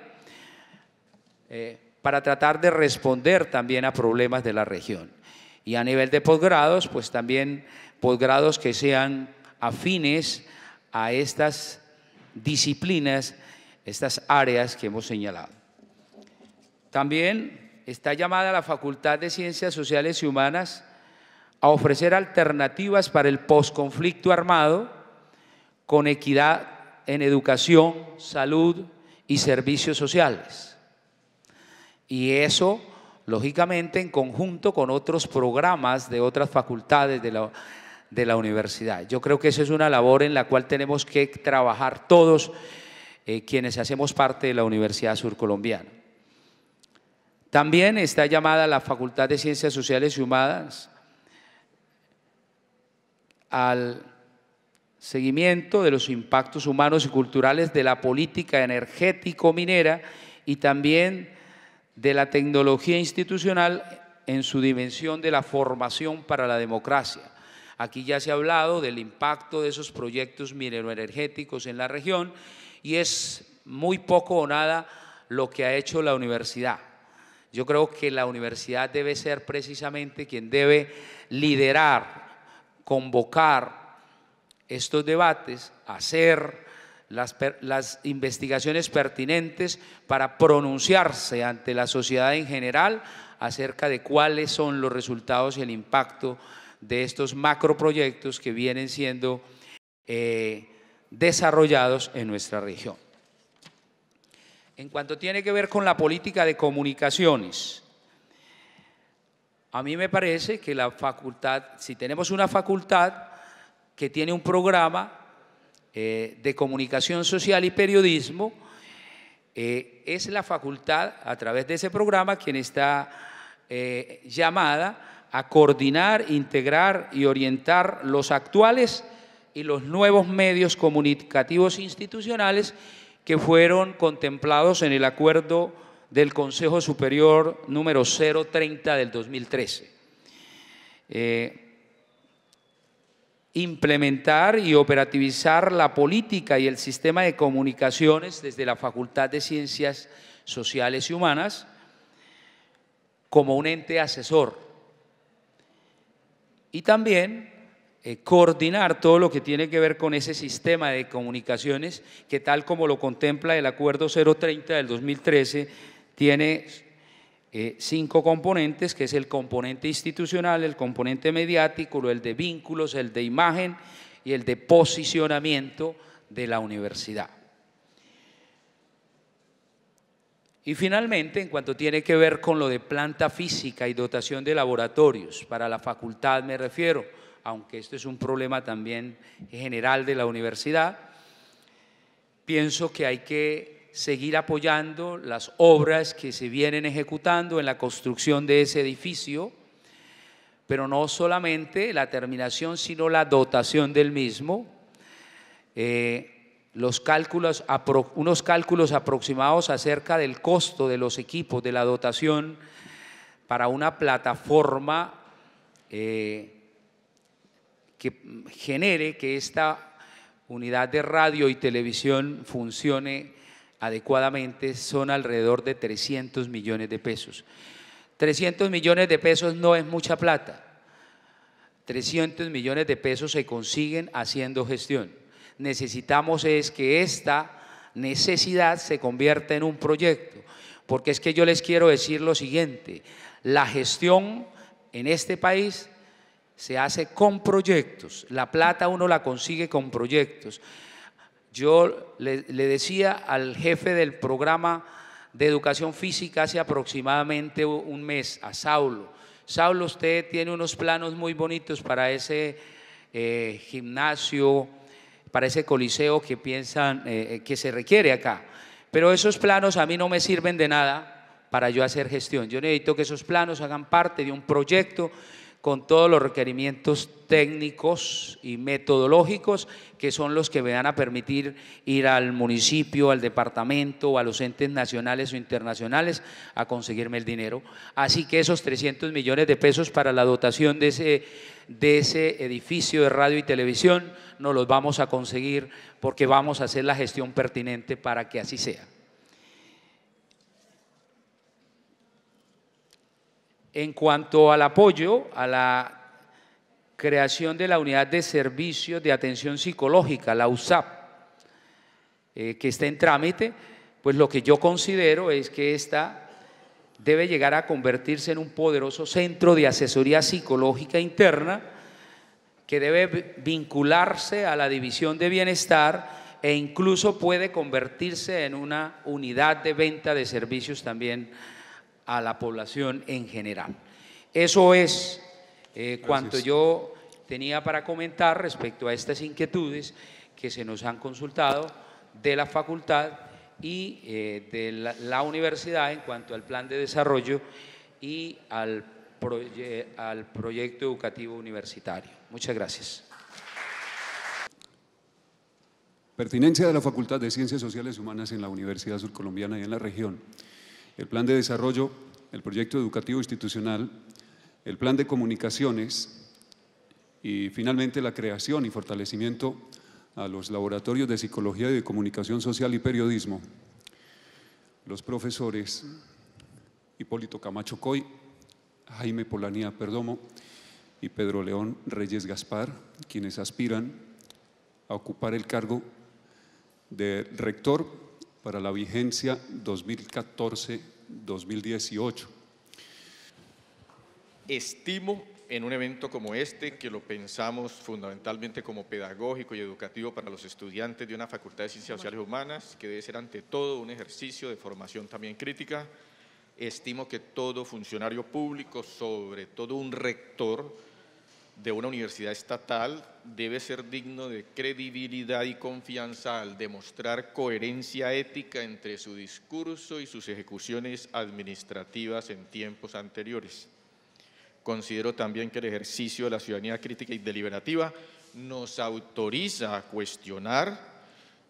para tratar de responder también a problemas de la región. Y a nivel de posgrados, pues también posgrados que sean afines a estas disciplinas, estas áreas que hemos señalado. También está llamada la Facultad de Ciencias Sociales y Humanas a ofrecer alternativas para el posconflicto armado con equidad en educación, salud y servicios sociales. Y eso, lógicamente, en conjunto con otros programas de otras facultades de la universidad. Yo creo que esa es una labor en la cual tenemos que trabajar todos quienes hacemos parte de la Universidad Surcolombiana. También está llamada la Facultad de Ciencias Sociales y Humanas al seguimiento de los impactos humanos y culturales de la política energético-minera y también de la tecnología institucional en su dimensión de la formación para la democracia. Aquí ya se ha hablado del impacto de esos proyectos mineroenergéticos en la región y es muy poco o nada lo que ha hecho la universidad. Yo creo que la universidad debe ser precisamente quien debe liderar, convocar estos debates, hacer las investigaciones pertinentes para pronunciarse ante la sociedad en general acerca de cuáles son los resultados y el impacto de estos macroproyectos que vienen siendo desarrollados en nuestra región. En cuanto tiene que ver con la política de comunicaciones, a mí me parece que la facultad, si tenemos una facultad que tiene un programa de comunicación social y periodismo, es la facultad, a través de ese programa, quien está llamada a coordinar, integrar y orientar los actuales y los nuevos medios comunicativos institucionales que fueron contemplados en el acuerdo del Consejo Superior número 030 del 2013. Implementar y operativizar la política y el sistema de comunicaciones desde la Facultad de Ciencias Sociales y Humanas como un ente asesor y también coordinar todo lo que tiene que ver con ese sistema de comunicaciones que, tal como lo contempla el acuerdo 030 del 2013, tiene 5 componentes, que es el componente institucional, el componente mediático, el de vínculos, el de imagen y el de posicionamiento de la universidad. Y finalmente, en cuanto tiene que ver con lo de planta física y dotación de laboratorios, para la facultad me refiero, aunque esto es un problema también general de la universidad, pienso que hay que seguir apoyando las obras que se vienen ejecutando en la construcción de ese edificio, pero no solamente la terminación, sino la dotación del mismo. Unos cálculos aproximados acerca del costo de los equipos, de la dotación para una plataforma que genere que esta unidad de radio y televisión funcione adecuadamente, son alrededor de 300 millones de pesos. 300 millones de pesos no es mucha plata. 300 millones de pesos se consiguen haciendo gestión. Necesitamos es que esta necesidad se convierta en un proyecto, porque es que yo les quiero decir lo siguiente: la gestión en este país se hace con proyectos, la plata uno la consigue con proyectos. Yo le decía al jefe del programa de educación física hace aproximadamente un mes, a Saulo: Saulo, usted tiene unos planos muy bonitos para ese gimnasio, para ese coliseo que piensan que se requiere acá, pero esos planos a mí no me sirven de nada para yo hacer gestión. Yo necesito que esos planos hagan parte de un proyecto con todos los requerimientos técnicos y metodológicos que son los que me van a permitir ir al municipio, al departamento o a los entes nacionales o internacionales a conseguirme el dinero. Así que esos 300 millones de pesos para la dotación de ese edificio de radio y televisión nos los vamos a conseguir, porque vamos a hacer la gestión pertinente para que así sea. En cuanto al apoyo a la creación de la unidad de servicios de atención psicológica, la USAP, que está en trámite, pues lo que yo considero es que esta debe llegar a convertirse en un poderoso centro de asesoría psicológica interna que debe vincularse a la división de bienestar e incluso puede convertirse en una unidad de venta de servicios también a la población en general. Eso es cuanto yo tenía para comentar respecto a estas inquietudes que se nos han consultado de la facultad y de la universidad en cuanto al plan de desarrollo y al proyecto educativo universitario. Muchas gracias. Pertinencia de la Facultad de Ciencias Sociales y Humanas en la Universidad Surcolombiana y en la región. El plan de desarrollo, el proyecto educativo institucional, el plan de comunicaciones y finalmente la creación y fortalecimiento a los laboratorios de psicología y de comunicación social y periodismo. Los profesores Hipólito Camacho Coy, Jaime Polanía Perdomo y Pedro León Reyes Gaspar, quienes aspiran a ocupar el cargo de rector para la vigencia 2014-2018. Estimo en un evento como este, que lo pensamos fundamentalmente como pedagógico y educativo para los estudiantes de una Facultad de Ciencias Sociales y Humanas, que debe ser ante todo un ejercicio de formación también crítica. Estimo que todo funcionario público, sobre todo un rector de una universidad estatal, debe ser digno de credibilidad y confianza al demostrar coherencia ética entre su discurso y sus ejecuciones administrativas en tiempos anteriores. Considero también que el ejercicio de la ciudadanía crítica y deliberativa nos autoriza a cuestionar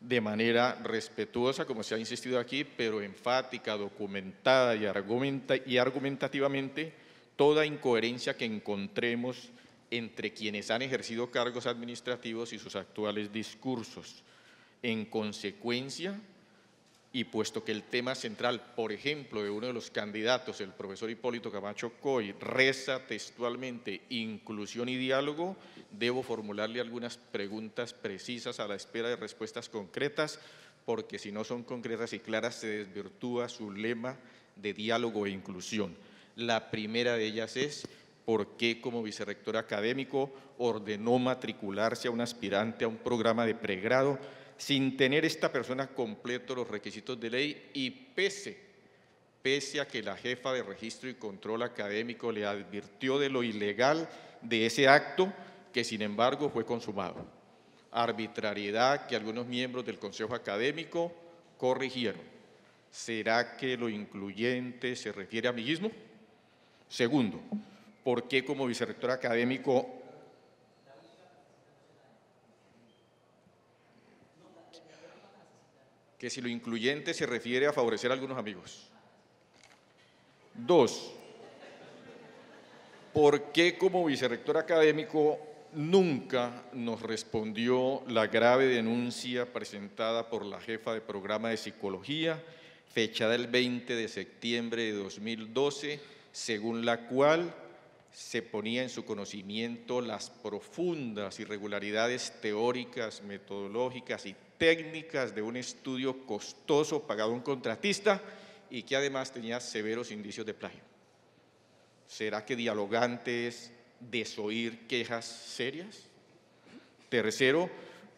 de manera respetuosa, como se ha insistido aquí, pero enfática, documentada y argumentativamente, toda incoherencia que encontremos entre quienes han ejercido cargos administrativos y sus actuales discursos. En consecuencia, y puesto que el tema central, por ejemplo, de uno de los candidatos, el profesor Hipólito Camacho Coy, reza textualmente inclusión y diálogo, debo formularle algunas preguntas precisas a la espera de respuestas concretas, porque si no son concretas y claras se desvirtúa su lema de diálogo e inclusión. La primera de ellas es: ¿por qué como vicerrector académico ordenó matricularse a un aspirante a un programa de pregrado sin tener esta persona completo los requisitos de ley y pese a que la jefa de registro y control académico le advirtió de lo ilegal de ese acto, que sin embargo fue consumado? Arbitrariedad que algunos miembros del Consejo Académico corrigieron. ¿Será que lo incluyente se refiere a amiguismo? Segundo, ¿por qué como vicerrector académico que si lo incluyente se refiere a favorecer a algunos amigos? Dos, ¿por qué como vicerrector académico nunca nos respondió la grave denuncia presentada por la jefa de programa de psicología, fechada el 20 de septiembre de 2012, según la cual se ponía en su conocimiento las profundas irregularidades teóricas, metodológicas y técnicas de un estudio costoso pagado a un contratista y que además tenía severos indicios de plagio? ¿Será que dialogante es desoír quejas serias? Tercero,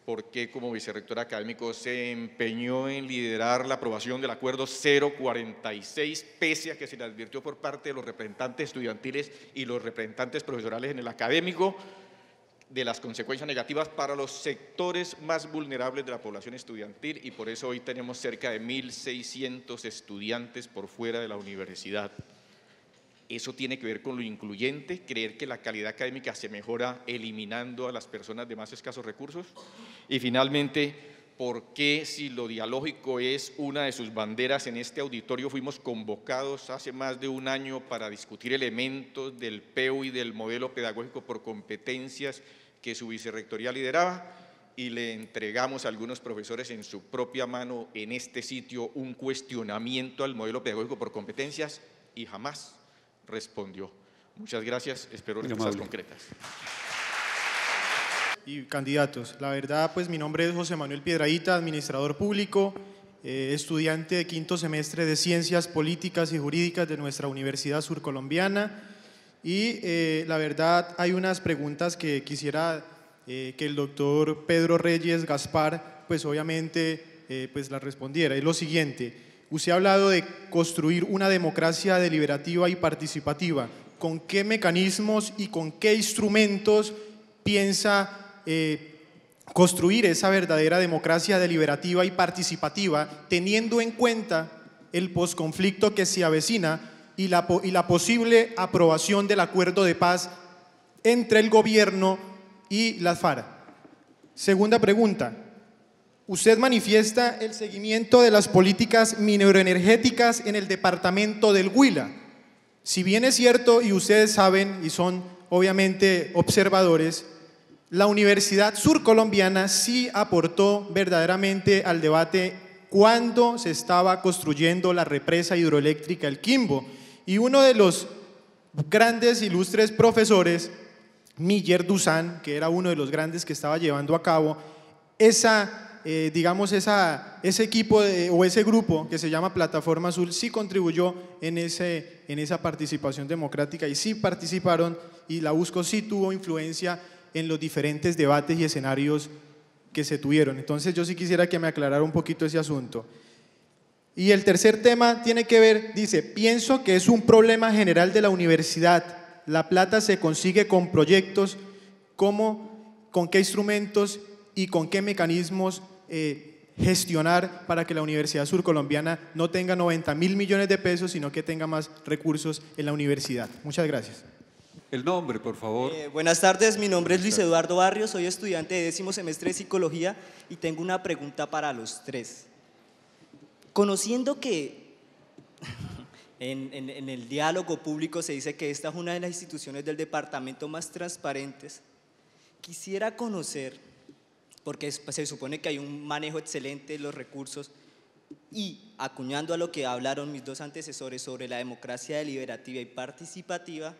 ¿por qué como vicerrector académico se empeñó en liderar la aprobación del acuerdo 046, pese a que se le advirtió por parte de los representantes estudiantiles y los representantes profesorales en el académico de las consecuencias negativas para los sectores más vulnerables de la población estudiantil? Y por eso hoy tenemos cerca de 1.600 estudiantes por fuera de la universidad. Eso tiene que ver con lo incluyente, creer que la calidad académica se mejora eliminando a las personas de más escasos recursos. Y finalmente, ¿por qué si lo dialógico es una de sus banderas en este auditorio fuimos convocados hace más de un año para discutir elementos del PEU y del modelo pedagógico por competencias que su vicerrectoría lideraba y le entregamos a algunos profesores en su propia mano en este sitio un cuestionamiento al modelo pedagógico por competencias y jamás respondió? Muchas gracias, espero respuestas concretas. Y candidatos, la verdad, pues mi nombre es José Manuel Piedrahita, administrador público, estudiante de quinto semestre de Ciencias Políticas y Jurídicas de nuestra Universidad Surcolombiana, y la verdad hay unas preguntas que quisiera que el doctor Pedro Reyes Gaspar, pues obviamente pues las respondiera. Es lo siguiente: usted ha hablado de construir una democracia deliberativa y participativa. ¿Con qué mecanismos y con qué instrumentos piensa construir esa verdadera democracia deliberativa y participativa, teniendo en cuenta el posconflicto que se avecina y la posible aprobación del acuerdo de paz entre el gobierno y las FARC? Segunda pregunta: usted manifiesta el seguimiento de las políticas mineroenergéticas en el departamento del Huila. Si bien es cierto, y ustedes saben, y son obviamente observadores, la Universidad Surcolombiana sí aportó verdaderamente al debate cuando se estaba construyendo la represa hidroeléctrica El Quimbo. Y uno de los grandes, ilustres profesores, Miller Dusan, que era uno de los grandes que estaba llevando a cabo ese equipo o ese grupo que se llama Plataforma Azul, sí contribuyó en esa participación democrática y sí participaron, y la USCO sí tuvo influencia en los diferentes debates y escenarios que se tuvieron. Entonces yo sí quisiera que me aclarara un poquito ese asunto. Y el tercer tema tiene que ver, dice, pienso que es un problema general de la universidad. La plata se consigue con proyectos, ¿cómo, con qué instrumentos y con qué mecanismos gestionar para que la Universidad Surcolombiana no tenga 90.000 millones de pesos, sino que tenga más recursos en la universidad? Muchas gracias. El nombre, por favor. Buenas tardes, mi nombre es Luis Eduardo Barrios, soy estudiante de 10º semestre de Psicología y tengo una pregunta para los tres. Conociendo que en el diálogo público se dice que esta es una de las instituciones del departamento más transparentes, quisiera conocer, porque se supone que hay un manejo excelente de los recursos, y acuñando a lo que hablaron mis dos antecesores sobre la democracia deliberativa y participativa,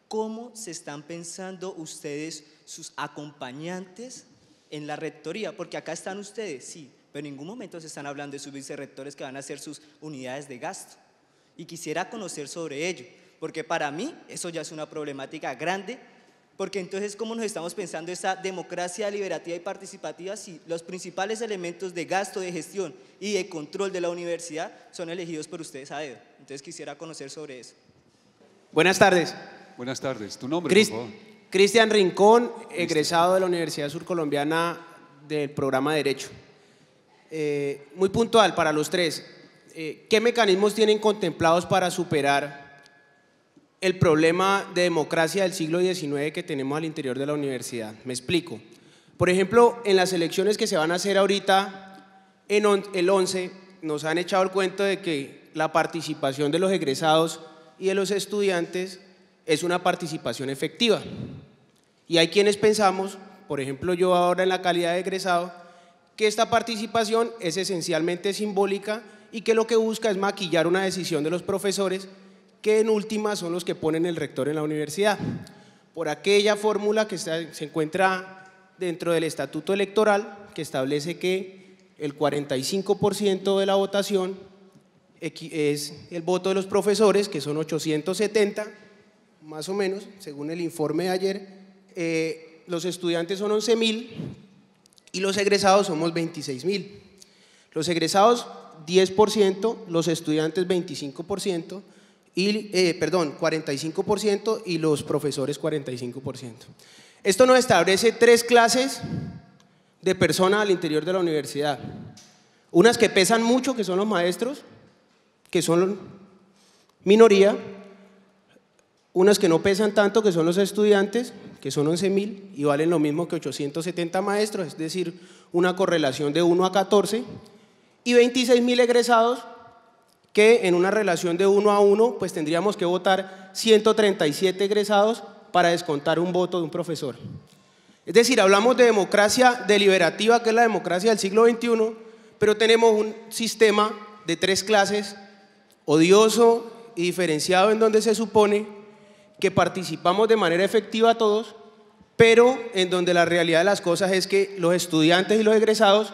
¿cómo se están pensando ustedes sus acompañantes en la rectoría? Porque acá están ustedes, sí, pero en ningún momento se están hablando de sus vicerrectores que van a hacer sus unidades de gasto. Y quisiera conocer sobre ello, porque para mí eso ya es una problemática grande, porque entonces ¿cómo nos estamos pensando esa democracia deliberativa y participativa si los principales elementos de gasto, de gestión y de control de la universidad son elegidos por ustedes a dedo? Entonces quisiera conocer sobre eso. Buenas tardes. Buenas tardes. ¿Tu nombre, por favor? Cristian Rincón, egresado de la Universidad Surcolombiana del programa de Derecho. Muy puntual para los tres. ¿Qué mecanismos tienen contemplados para superar el problema de democracia del siglo XIX que tenemos al interior de la universidad? Me explico. Por ejemplo, en las elecciones que se van a hacer ahorita, en el 11, nos han echado el cuento de que la participación de los egresados y de los estudiantes es una participación efectiva. Y hay quienes pensamos, por ejemplo yo ahora en la calidad de egresado, que esta participación es esencialmente simbólica y que lo que busca es maquillar una decisión de los profesores que en última son los que ponen el rector en la universidad. Por aquella fórmula que se encuentra dentro del estatuto electoral que establece que el 45% de la votación es el voto de los profesores, que son 870, más o menos, según el informe de ayer, los estudiantes son 11.000 y los egresados somos 26.000. Los egresados 10%, los estudiantes 25%, 45% y los profesores 45%. Esto nos establece tres clases de personas al interior de la universidad. Unas que pesan mucho, que son los maestros, que son minoría. Unas que no pesan tanto, que son los estudiantes, que son 11.000 y valen lo mismo que 870 maestros, es decir, una correlación de 1 a 14, y 26.000 egresados, que en una relación de 1 a 1, pues tendríamos que votar 137 egresados para descontar un voto de un profesor. Es decir, hablamos de democracia deliberativa, que es la democracia del siglo XXI, pero tenemos un sistema de tres clases, odioso y diferenciado, en donde se supone que participamos de manera efectiva todos, pero en donde la realidad de las cosas es que los estudiantes y los egresados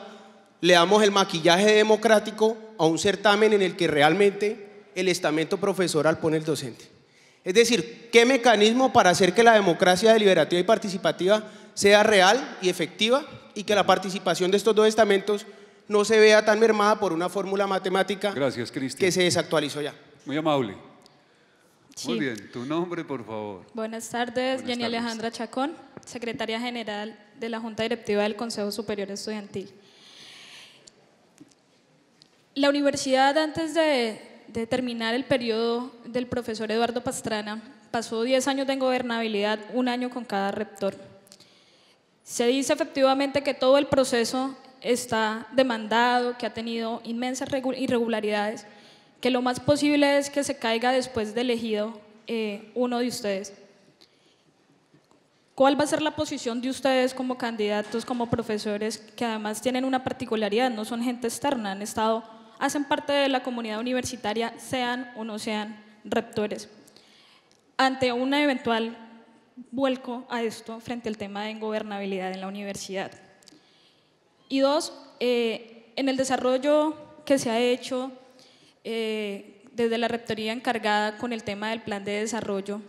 le damos el maquillaje democrático a un certamen en el que realmente el estamento profesoral pone el docente. Es decir, ¿qué mecanismo para hacer que la democracia deliberativa y participativa sea real y efectiva y que la participación de estos dos estamentos no se vea tan mermada por una fórmula matemática? Gracias, Cristian, que se desactualizó ya? Muy amable. Sí. Muy bien, tu nombre, por favor. Buenas tardes, Buenas Jenny tardes. Alejandra Chacón, secretaria general de la Junta Directiva del Consejo Superior Estudiantil. La universidad, antes de terminar el periodo del profesor Eduardo Pastrana, pasó 10 años de ingobernabilidad, 1 año con cada rector. Se dice efectivamente que todo el proceso está demandado, que ha tenido inmensas irregularidades, que lo más posible es que se caiga después de elegido uno de ustedes. ¿Cuál va a ser la posición de ustedes como candidatos, como profesores, que además tienen una particularidad, no son gente externa, hacen parte de la comunidad universitaria, sean o no sean rectores, ante un eventual vuelco a esto frente al tema de ingobernabilidad en la universidad? Y dos, en el desarrollo que se ha hecho desde la rectoría encargada con el tema del plan de desarrollo,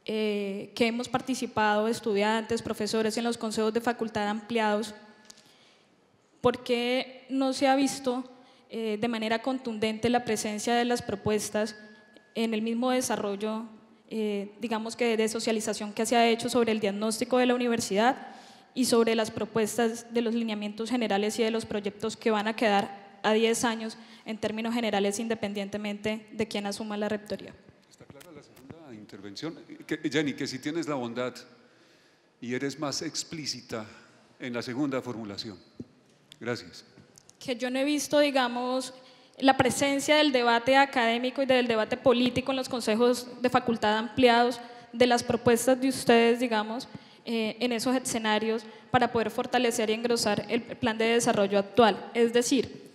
que hemos participado estudiantes, profesores en los consejos de facultad ampliados, ¿por qué no se ha visto de manera contundente la presencia de las propuestas en el mismo desarrollo, digamos que de socialización que se ha hecho sobre el diagnóstico de la universidad y sobre las propuestas de los lineamientos generales y de los proyectos que van a quedar a 10 años en términos generales, independientemente de quién asuma la rectoría? Está clara la segunda intervención. Jenny, que si tienes la bondad y eres más explícita en la segunda formulación. Gracias. Que yo no he visto, digamos, la presencia del debate académico y del debate político en los consejos de facultad ampliados, de las propuestas de ustedes, digamos, en esos escenarios para poder fortalecer y engrosar el plan de desarrollo actual. Es decir,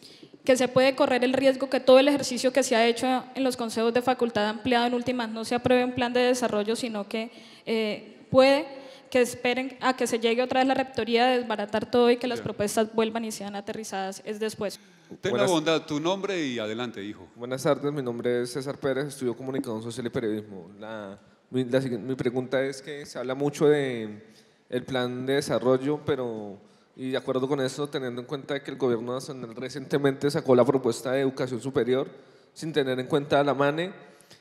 que se puede correr el riesgo que todo el ejercicio que se ha hecho en los consejos de facultad ampliado en últimas no se apruebe un plan de desarrollo, sino que puede que esperen a que se llegue otra vez la rectoría a desbaratar todo y que las propuestas vuelvan y sean aterrizadas es después. Ten la bondad, tu nombre y adelante, hijo. Buenas tardes, mi nombre es César Pérez, estudio Comunicación Social y Periodismo. Mi pregunta es que se habla mucho de el plan de desarrollo, pero, y de acuerdo con eso, teniendo en cuenta que el gobierno nacional recientemente sacó la propuesta de educación superior sin tener en cuenta la MANE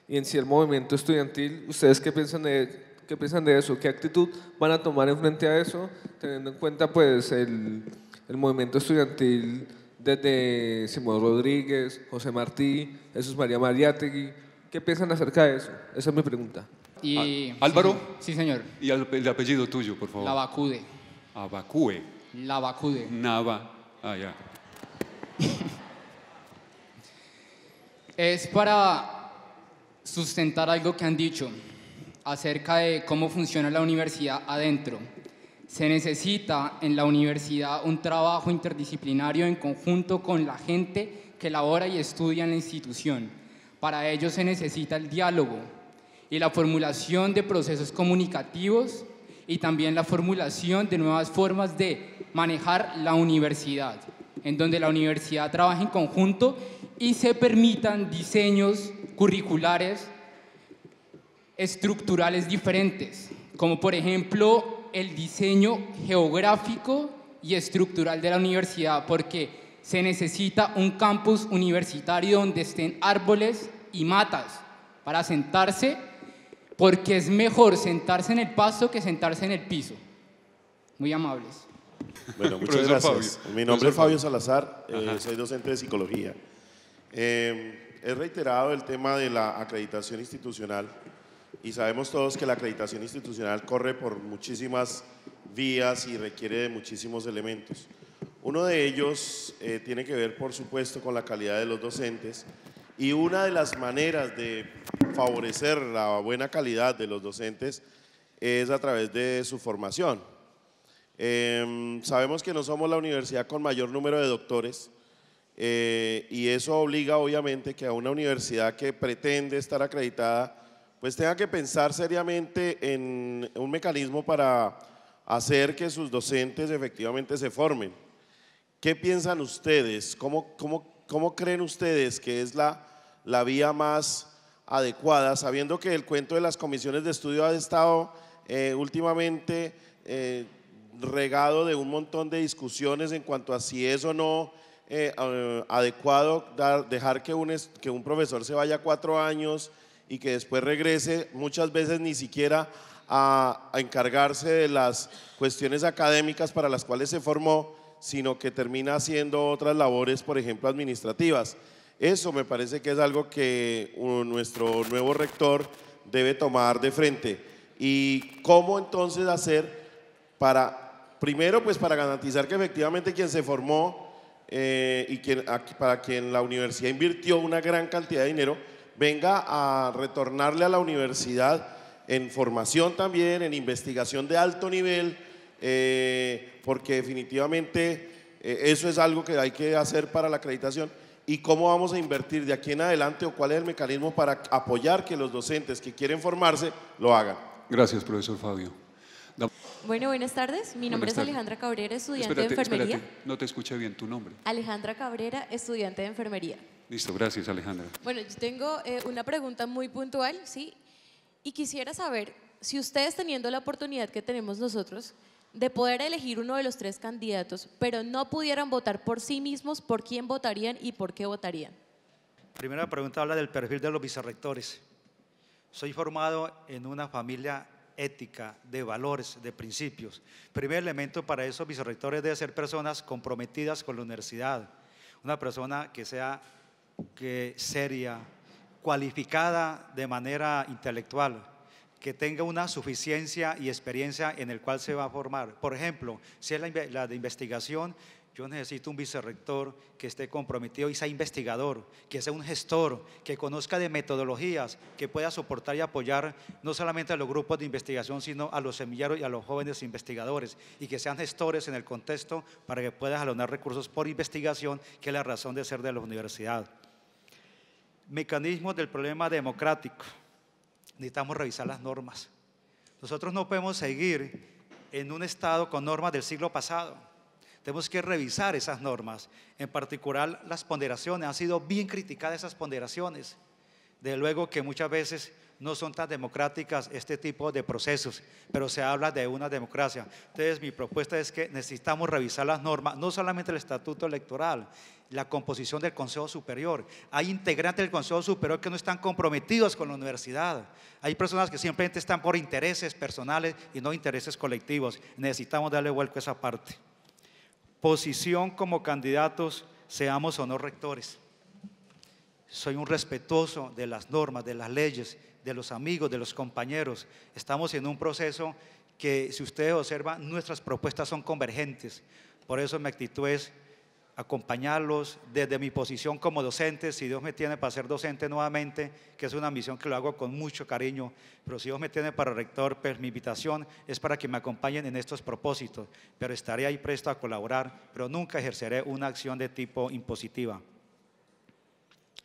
y en sí el movimiento estudiantil, ¿ustedes qué piensan de eso? ¿Qué actitud van a tomar en frente a eso, teniendo en cuenta pues el movimiento estudiantil desde Simón Rodríguez, José Martí, Jesús María Mariátegui? ¿Qué piensan acerca de eso? Esa es mi pregunta. Álvaro. Sí, señor. Y el apellido tuyo, por favor. Lavacude. Abacue. Lavacude. Ya. Es para sustentar algo que han dicho acerca de cómo funciona la universidad adentro. Se necesita en la universidad un trabajo interdisciplinario en conjunto con la gente que labora y estudia en la institución. Para ello se necesita el diálogo y la formulación de procesos comunicativos y también la formulación de nuevas formas de manejar la universidad, en donde la universidad trabaje en conjunto y se permitan diseños curriculares estructurales diferentes, como por ejemplo el diseño geográfico y estructural de la universidad, porque se necesita un campus universitario donde estén árboles y matas para sentarse, porque es mejor sentarse en el pasto que sentarse en el piso. Muy amables. Bueno, muchas gracias. Mi nombre es Fabio Salazar, soy docente de psicología. He reiterado el tema de la acreditación institucional y sabemos todos que la acreditación institucional corre por muchísimas vías y requiere de muchísimos elementos. Uno de ellos tiene que ver, por supuesto, con la calidad de los docentes, y una de las maneras de favorecer la buena calidad de los docentes es a través de su formación. Sabemos que no somos la universidad con mayor número de doctores y eso obliga obviamente que a una universidad que pretende estar acreditada pues tenga que pensar seriamente en un mecanismo para hacer que sus docentes efectivamente se formen. ¿Qué piensan ustedes? ¿Cómo creen ustedes que es la vía más adecuada, sabiendo que el cuento de las comisiones de estudio ha estado últimamente regado de un montón de discusiones en cuanto a si es o no adecuado dejar que un profesor se vaya 4 años y que después regrese, muchas veces ni siquiera a encargarse de las cuestiones académicas para las cuales se formó, sino que termina haciendo otras labores, por ejemplo, administrativas? Eso me parece que es algo que nuestro nuevo rector debe tomar de frente. ¿Y cómo entonces hacer para Primero, pues para garantizar que efectivamente quien se formó para quien la universidad invirtió una gran cantidad de dinero, venga a retornarle a la universidad en formación también, en investigación de alto nivel, porque definitivamente eso es algo que hay que hacer para la acreditación. ¿Y cómo vamos a invertir de aquí en adelante o cuál es el mecanismo para apoyar que los docentes que quieren formarse lo hagan? Gracias, profesor Fabio. Bueno, buenas tardes. Mi nombre es Alejandra Cabrera, estudiante de enfermería. No te escuché bien tu nombre. Alejandra Cabrera, estudiante de enfermería. Listo, gracias, Alejandra. Bueno, yo tengo una pregunta muy puntual, ¿sí? Y quisiera saber si ustedes, teniendo la oportunidad que tenemos nosotros de poder elegir uno de los 3 candidatos, pero no pudieran votar por sí mismos, ¿por quién votarían y por qué votarían? Primera pregunta habla del perfil de los vicerrectores. Soy formado en una familia ética, de valores, de principios. Primer elemento para esos vicerrectores debe ser personas comprometidas con la universidad, una persona que sea seria, cualificada de manera intelectual, que tenga una suficiencia y experiencia en el cual se va a formar. Por ejemplo, si es la de investigación, yo necesito un vicerrector que esté comprometido y sea investigador, que sea un gestor, que conozca de metodologías, que pueda soportar y apoyar no solamente a los grupos de investigación, sino a los semilleros y a los jóvenes investigadores, y que sean gestores en el contexto para que puedan jalonar recursos por investigación, que es la razón de ser de la universidad. Mecanismos del problema democrático. Necesitamos revisar las normas. Nosotros no podemos seguir en un estado con normas del siglo pasado. Tenemos que revisar esas normas, en particular las ponderaciones. Han sido bien criticadas esas ponderaciones. De luego que muchas veces no son tan democráticas este tipo de procesos, pero se habla de una democracia. Entonces mi propuesta es que necesitamos revisar las normas, no solamente el estatuto electoral, la composición del Consejo Superior. Hay integrantes del Consejo Superior que no están comprometidos con la universidad. Hay personas que simplemente están por intereses personales y no intereses colectivos. Necesitamos darle vuelco a esa parte. Posición como candidatos, seamos o no rectores. Soy un respetuoso de las normas, de las leyes, de los amigos, de los compañeros. Estamos en un proceso que, si ustedes observan, nuestras propuestas son convergentes. Por eso mi actitud es acompañarlos desde mi posición como docente. Si Dios me tiene para ser docente nuevamente, que es una misión que lo hago con mucho cariño, pero si Dios me tiene para rector, pues mi invitación es para que me acompañen en estos propósitos, pero estaré ahí presto a colaborar, pero nunca ejerceré una acción de tipo impositiva.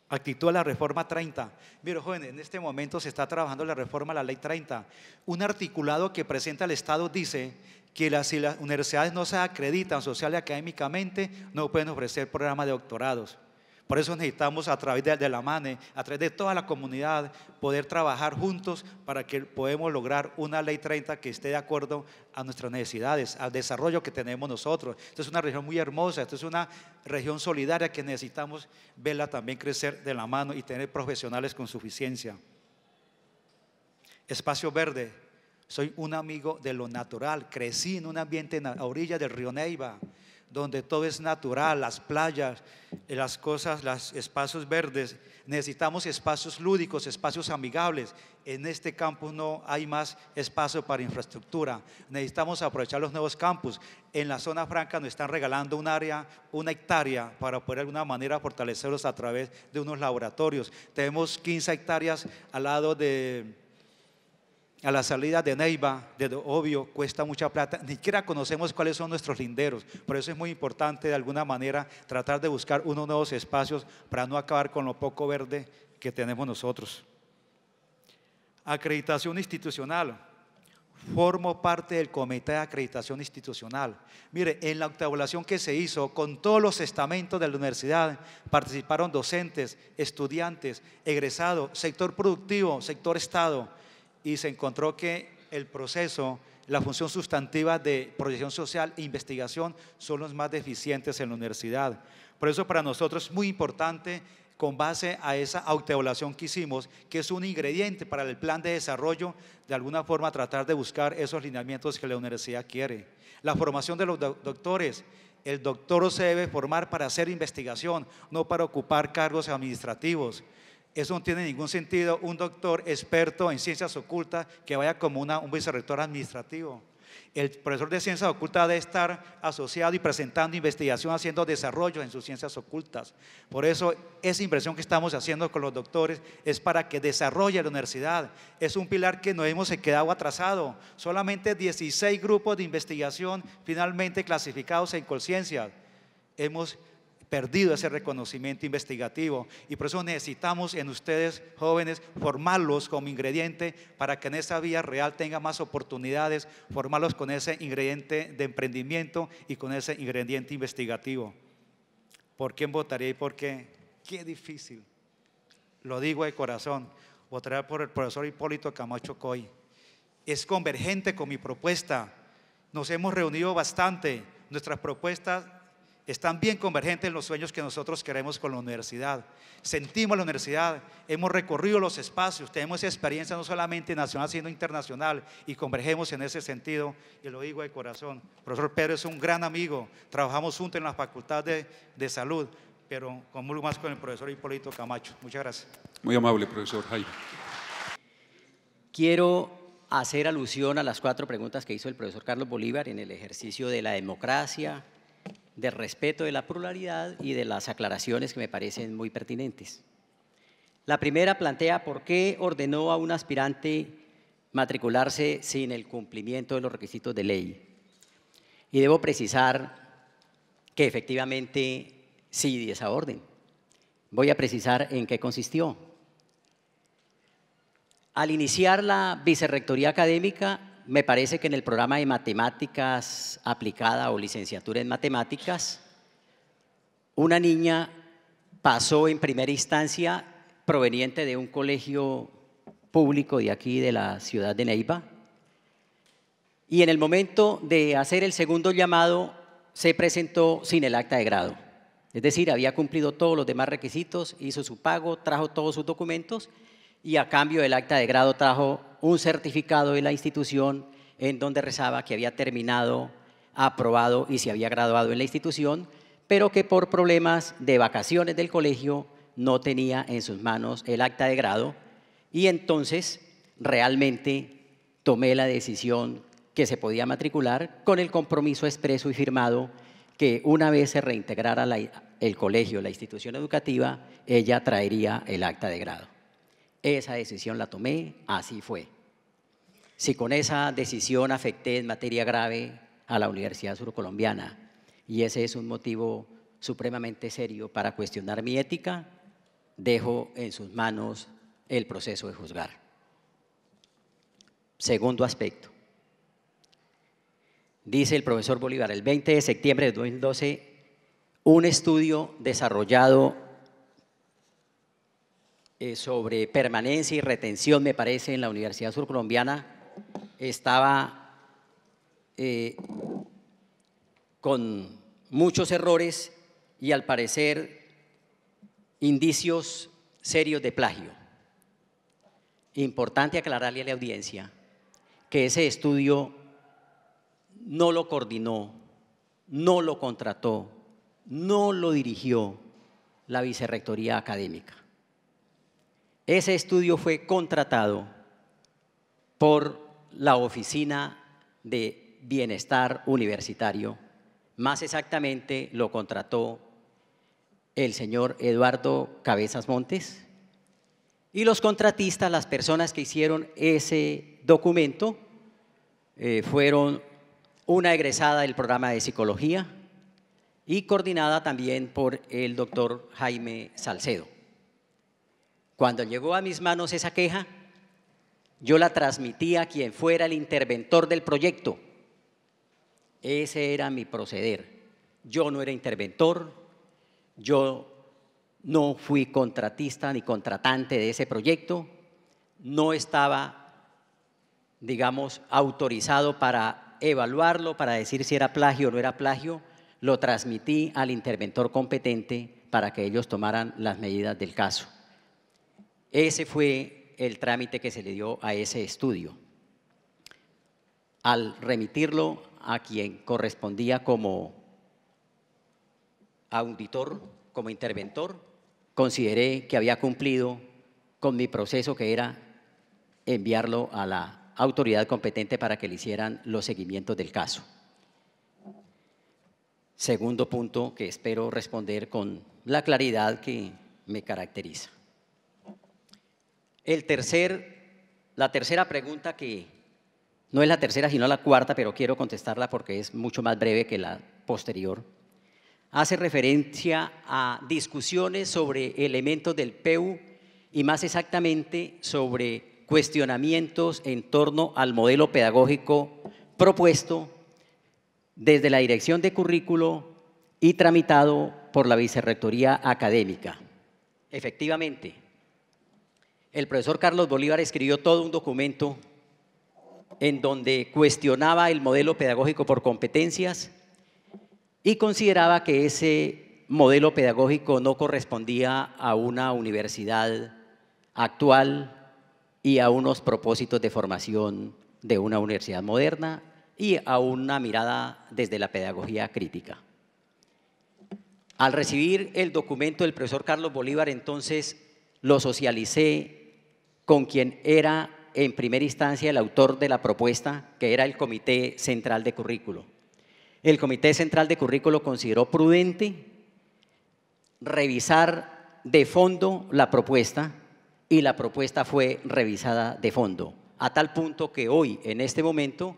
Actitud a la reforma 30. Mire, jóvenes, en este momento se está trabajando la reforma a la ley 30. Un articulado que presenta el Estado dice que si las universidades no se acreditan social y académicamente, no pueden ofrecer programas de doctorados. Por eso necesitamos, a través de la MANE, a través de toda la comunidad, poder trabajar juntos para que podamos lograr una ley 30 que esté de acuerdo a nuestras necesidades, al desarrollo que tenemos nosotros. Esta es una región muy hermosa, esta es una región solidaria que necesitamos verla también crecer de la mano y tener profesionales con suficiencia. Espacio verde. Soy un amigo de lo natural, crecí en un ambiente a orillas del río Neiva, donde todo es natural, las playas, las cosas, los espacios verdes. Necesitamos espacios lúdicos, espacios amigables. En este campus no hay más espacio para infraestructura. Necesitamos aprovechar los nuevos campus. En la zona franca nos están regalando un área, 1 hectárea, para poder de alguna manera fortalecerlos a través de unos laboratorios. Tenemos 15 hectáreas al lado a la salida de Neiva, obvio, cuesta mucha plata, ni siquiera conocemos cuáles son nuestros linderos. Por eso es muy importante de alguna manera tratar de buscar unos nuevos espacios para no acabar con lo poco verde que tenemos nosotros. Acreditación institucional. Formo parte del comité de acreditación institucional. Mire, en la octaevaluación que se hizo con todos los estamentos de la universidad, participaron docentes, estudiantes, egresados, sector productivo, sector Estado, y se encontró que el proceso, la función sustantiva de proyección social e investigación son los más deficientes en la universidad. Por eso para nosotros es muy importante, con base a esa autoevaluación que hicimos, que es un ingrediente para el plan de desarrollo, de alguna forma tratar de buscar esos lineamientos que la universidad quiere. La formación de los doctores. El doctor se debe formar para hacer investigación, no para ocupar cargos administrativos. Eso no tiene ningún sentido, un doctor experto en ciencias ocultas que vaya como un vicerrector administrativo. El profesor de ciencias ocultas debe estar asociado y presentando investigación, haciendo desarrollo en sus ciencias ocultas. Por eso, esa inversión que estamos haciendo con los doctores es para que desarrolle la universidad. Es un pilar que no hemos quedado atrasado. Solamente 16 grupos de investigación finalmente clasificados en Colciencias. Hemos perdido ese reconocimiento investigativo y por eso necesitamos en ustedes jóvenes formarlos como ingrediente para que en esa vía real tengan más oportunidades, formarlos con ese ingrediente de emprendimiento y con ese ingrediente investigativo. ¿Por quién votaría y por qué? Qué difícil, lo digo de corazón, votaré por el profesor Hipólito Camacho Coy. Es convergente con mi propuesta, nos hemos reunido bastante, nuestras propuestas están bien convergentes en los sueños que nosotros queremos con la universidad. Sentimos la universidad, hemos recorrido los espacios, tenemos experiencia no solamente nacional, sino internacional y convergemos en ese sentido y lo digo de corazón. El profesor Pedro es un gran amigo, trabajamos juntos en la Facultad de Salud, pero comulgo más con el profesor Hipólito Camacho. Muchas gracias. Muy amable, profesor Jaime. Quiero hacer alusión a las 4 preguntas que hizo el profesor Carlos Bolívar en el ejercicio de la democracia, del respeto de la pluralidad y de las aclaraciones que me parecen muy pertinentes. La primera plantea por qué ordenó a un aspirante matricularse sin el cumplimiento de los requisitos de ley. Y debo precisar que efectivamente sí di esa orden. Voy a precisar en qué consistió. Al iniciar la vicerrectoría académica, me parece que en el programa de matemáticas aplicada o licenciatura en matemáticas, una niña pasó en primera instancia proveniente de un colegio público de aquí, de la ciudad de Neiva, y en el momento de hacer el segundo llamado se presentó sin el acta de grado. Es decir, había cumplido todos los demás requisitos, hizo su pago, trajo todos sus documentos y a cambio del acta de grado trajo un certificado de la institución en donde rezaba que había terminado, aprobado y se había graduado en la institución, pero que por problemas de vacaciones del colegio no tenía en sus manos el acta de grado y entonces realmente tomé la decisión que se podía matricular con el compromiso expreso y firmado que una vez se reintegrara el colegio, la institución educativa, ella traería el acta de grado. Esa decisión la tomé, así fue. Si con esa decisión afecté en materia grave a la Universidad Surcolombiana, y ese es un motivo supremamente serio para cuestionar mi ética, dejo en sus manos el proceso de juzgar. Segundo aspecto. Dice el profesor Bolívar, el 20 de septiembre de 2012, un estudio desarrollado sobre permanencia y retención, me parece, en la Universidad Surcolombiana, estaba con muchos errores y al parecer indicios serios de plagio. Importante aclararle a la audiencia que ese estudio no lo coordinó, no lo contrató, no lo dirigió la vicerrectoría académica. Ese estudio fue contratado por la Oficina de Bienestar Universitario, más exactamente lo contrató el señor Eduardo Cabezas Montes, y los contratistas, las personas que hicieron ese documento, fueron una egresada del programa de psicología y coordinada también por el doctor Jaime Salcedo. Cuando llegó a mis manos esa queja, yo la transmití a quien fuera el interventor del proyecto. Ese era mi proceder. Yo no era interventor, yo no fui contratista ni contratante de ese proyecto, no estaba, digamos, autorizado para evaluarlo, para decir si era plagio o no era plagio, lo transmití al interventor competente para que ellos tomaran las medidas del caso. Ese fue el trámite que se le dio a ese estudio. Al remitirlo a quien correspondía como auditor, como interventor, consideré que había cumplido con mi proceso, que era enviarlo a la autoridad competente para que le hicieran los seguimientos del caso. Segundo punto que espero responder con la claridad que me caracteriza. La tercera pregunta, que no es la tercera sino la cuarta, pero quiero contestarla porque es mucho más breve que la posterior, hace referencia a discusiones sobre elementos del PEU y más exactamente sobre cuestionamientos en torno al modelo pedagógico propuesto desde la Dirección de Currículo y tramitado por la Vicerrectoría Académica. Efectivamente, el profesor Carlos Bolívar escribió todo un documento en donde cuestionaba el modelo pedagógico por competencias y consideraba que ese modelo pedagógico no correspondía a una universidad actual y a unos propósitos de formación de una universidad moderna y a una mirada desde la pedagogía crítica. Al recibir el documento del profesor Carlos Bolívar, entonces lo socialicé con quien era en primera instancia el autor de la propuesta, que era el Comité Central de Currículo. El Comité Central de Currículo consideró prudente revisar de fondo la propuesta y la propuesta fue revisada de fondo, a tal punto que hoy, en este momento,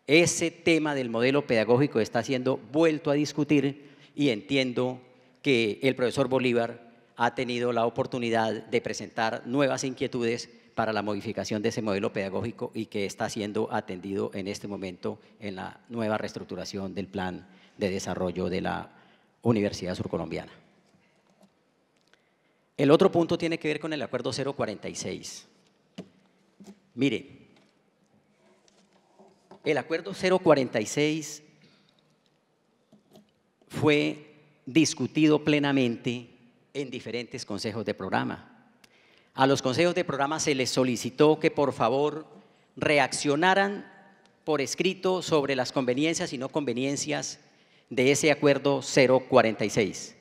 ese tema del modelo pedagógico está siendo vuelto a discutir y entiendo que el profesor Bolívar ha tenido la oportunidad de presentar nuevas inquietudes para la modificación de ese modelo pedagógico y que está siendo atendido en este momento en la nueva reestructuración del plan de desarrollo de la Universidad Surcolombiana. El otro punto tiene que ver con el acuerdo 046. Mire, el acuerdo 046 fue discutido plenamente en diferentes consejos de programa. A los consejos de programa se les solicitó que por favor reaccionaran por escrito sobre las conveniencias y no conveniencias de ese acuerdo 046.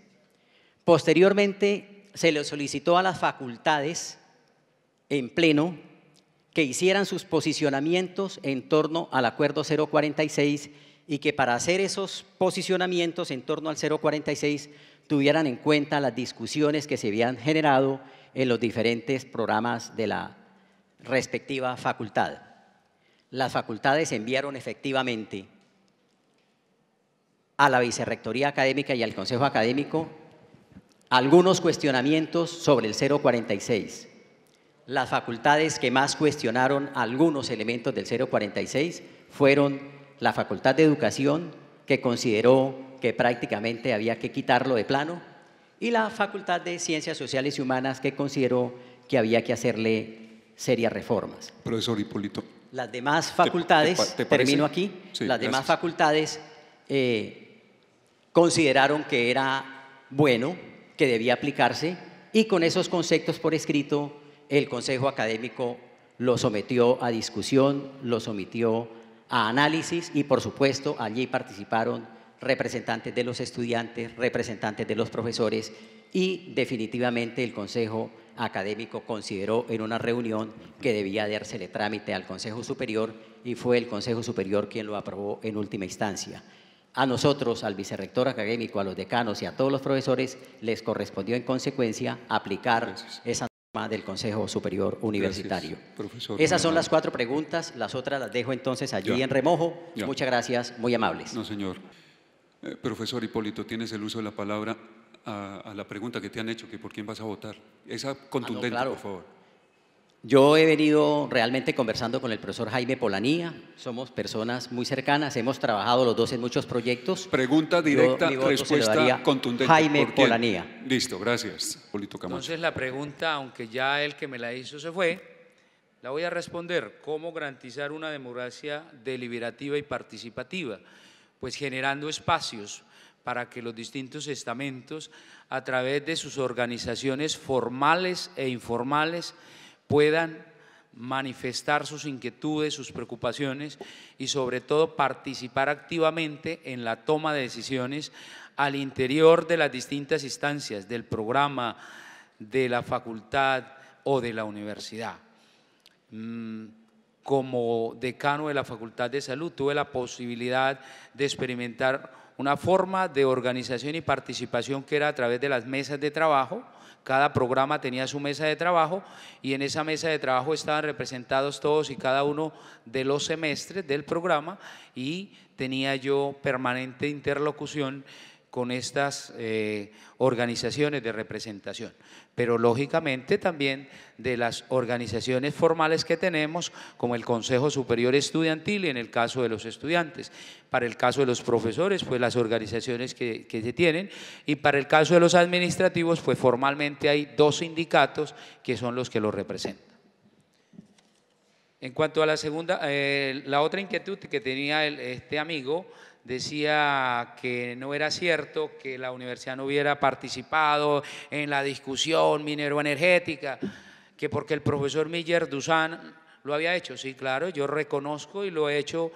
Posteriormente se les solicitó a las facultades en pleno que hicieran sus posicionamientos en torno al acuerdo 046 y que para hacer esos posicionamientos en torno al 046 tuvieran en cuenta las discusiones que se habían generado en los diferentes programas de la respectiva facultad. Las facultades enviaron efectivamente a la Vicerrectoría Académica y al Consejo Académico algunos cuestionamientos sobre el 046. Las facultades que más cuestionaron algunos elementos del 046 fueron la Facultad de Educación, que consideró que prácticamente había que quitarlo de plano, y la Facultad de Ciencias Sociales y Humanas, que consideró que había que hacerle serias reformas. Profesor Hipólito. Las demás facultades, termino aquí, sí, las demás gracias. facultades consideraron que era bueno, que debía aplicarse, y con esos conceptos por escrito el Consejo Académico lo sometió a discusión, lo sometió a análisis y por supuesto allí participaron representantes de los estudiantes, representantes de los profesores y definitivamente el Consejo Académico consideró en una reunión que debía dársele trámite al Consejo Superior y fue el Consejo Superior quien lo aprobó en última instancia. A nosotros, al vicerrector académico, a los decanos y a todos los profesores les correspondió en consecuencia aplicar esa norma del Consejo Superior Universitario. Gracias, profesor. Esas son las 4 preguntas, las otras las dejo entonces allí Ya. en remojo. Ya. Muchas gracias, muy amables. No, señor. Profesor Hipólito, tienes el uso de la palabra a la pregunta que te han hecho, que por quién vas a votar. Esa contundente, claro. por favor. Yo he venido realmente conversando con el profesor Jaime Polanía, somos personas muy cercanas, hemos trabajado los dos en muchos proyectos. Pregunta directa, Mi voto se lo respuesta daría contundente. Jaime ¿Por quién? Polanía. Listo, gracias, Hipólito Camacho. Entonces la pregunta, aunque ya el que me la hizo se fue, la voy a responder. ¿Cómo garantizar una democracia deliberativa y participativa? Pues generando espacios para que los distintos estamentos, a través de sus organizaciones formales e informales, puedan manifestar sus inquietudes, sus preocupaciones y sobre todo participar activamente en la toma de decisiones al interior de las distintas instancias del programa, de la facultad o de la universidad. como decano de la Facultad de Salud, tuve la posibilidad de experimentar una forma de organización y participación que era a través de las mesas de trabajo. Cada programa tenía su mesa de trabajo y en esa mesa de trabajo estaban representados todos y cada uno de los semestres del programa y tenía yo permanente interlocución con estas organizaciones de representación, pero lógicamente también de las organizaciones formales que tenemos, como el Consejo Superior Estudiantil y en el caso de los estudiantes. Para el caso de los profesores, pues las organizaciones que se tienen, y para el caso de los administrativos, pues formalmente hay 2 sindicatos que son los que los representan. En cuanto a la segunda, la otra inquietud que tenía este amigo, decía que no era cierto que la universidad no hubiera participado en la discusión minero-energética, que porque el profesor Miller Dusan lo había hecho. Sí, claro, yo reconozco y lo he hecho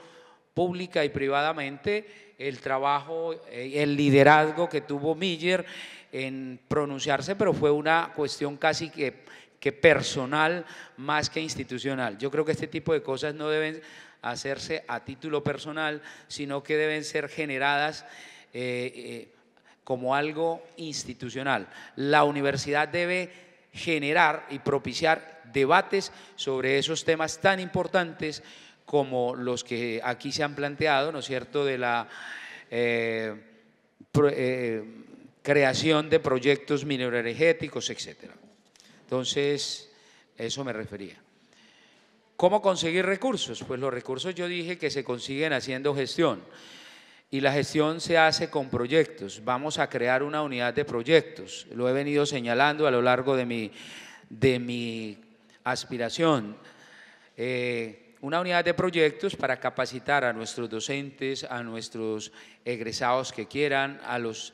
pública y privadamente el trabajo, el liderazgo que tuvo Miller en pronunciarse, pero fue una cuestión casi que personal más que institucional. Yo creo que este tipo de cosas no deben hacerse a título personal, sino que deben ser generadas como algo institucional. La universidad debe generar y propiciar debates sobre esos temas tan importantes como los que aquí se han planteado, ¿no es cierto?, de la creación de proyectos mineroenergéticos, etcétera. Entonces, a eso me refería. ¿Cómo conseguir recursos? Pues los recursos yo dije que se consiguen haciendo gestión y la gestión se hace con proyectos. Vamos a crear una unidad de proyectos, lo he venido señalando a lo largo de mi aspiración. Una unidad de proyectos para capacitar a nuestros docentes, a nuestros egresados que quieran, a los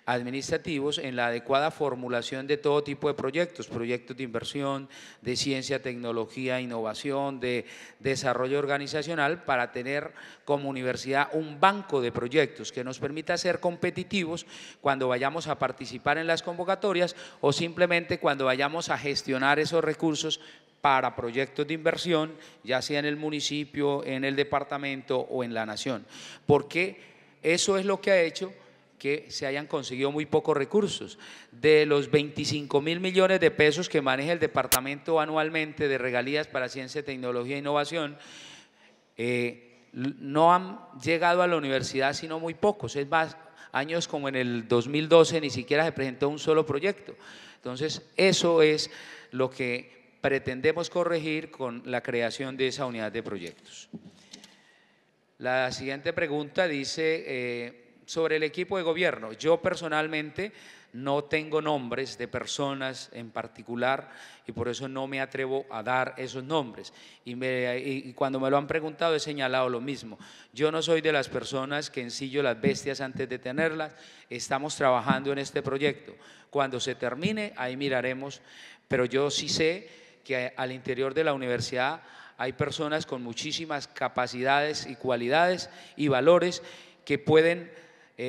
administrativos en la adecuada formulación de todo tipo de proyectos, proyectos de inversión, de ciencia, tecnología, innovación, de desarrollo organizacional, para tener como universidad un banco de proyectos que nos permita ser competitivos cuando vayamos a participar en las convocatorias o simplemente cuando vayamos a gestionar esos recursos para proyectos de inversión, ya sea en el municipio, en el departamento o en la nación, porque eso es lo que ha hecho que se hayan conseguido muy pocos recursos. De los 25.000 millones de pesos que maneja el departamento anualmente de regalías para ciencia, tecnología e innovación, no han llegado a la universidad sino muy pocos. Es más, años como en el 2012 ni siquiera se presentó un solo proyecto. Entonces, eso es lo que pretendemos corregir con la creación de esa unidad de proyectos. La siguiente pregunta dice sobre el equipo de gobierno. Yo personalmente no tengo nombres de personas en particular y por eso no me atrevo a dar esos nombres. Y cuando me lo han preguntado he señalado lo mismo. Yo no soy de las personas que ensillo las bestias antes de tenerlas. Estamos trabajando en este proyecto. Cuando se termine, ahí miraremos, pero yo sí sé que al interior de la universidad hay personas con muchísimas capacidades y cualidades y valores que pueden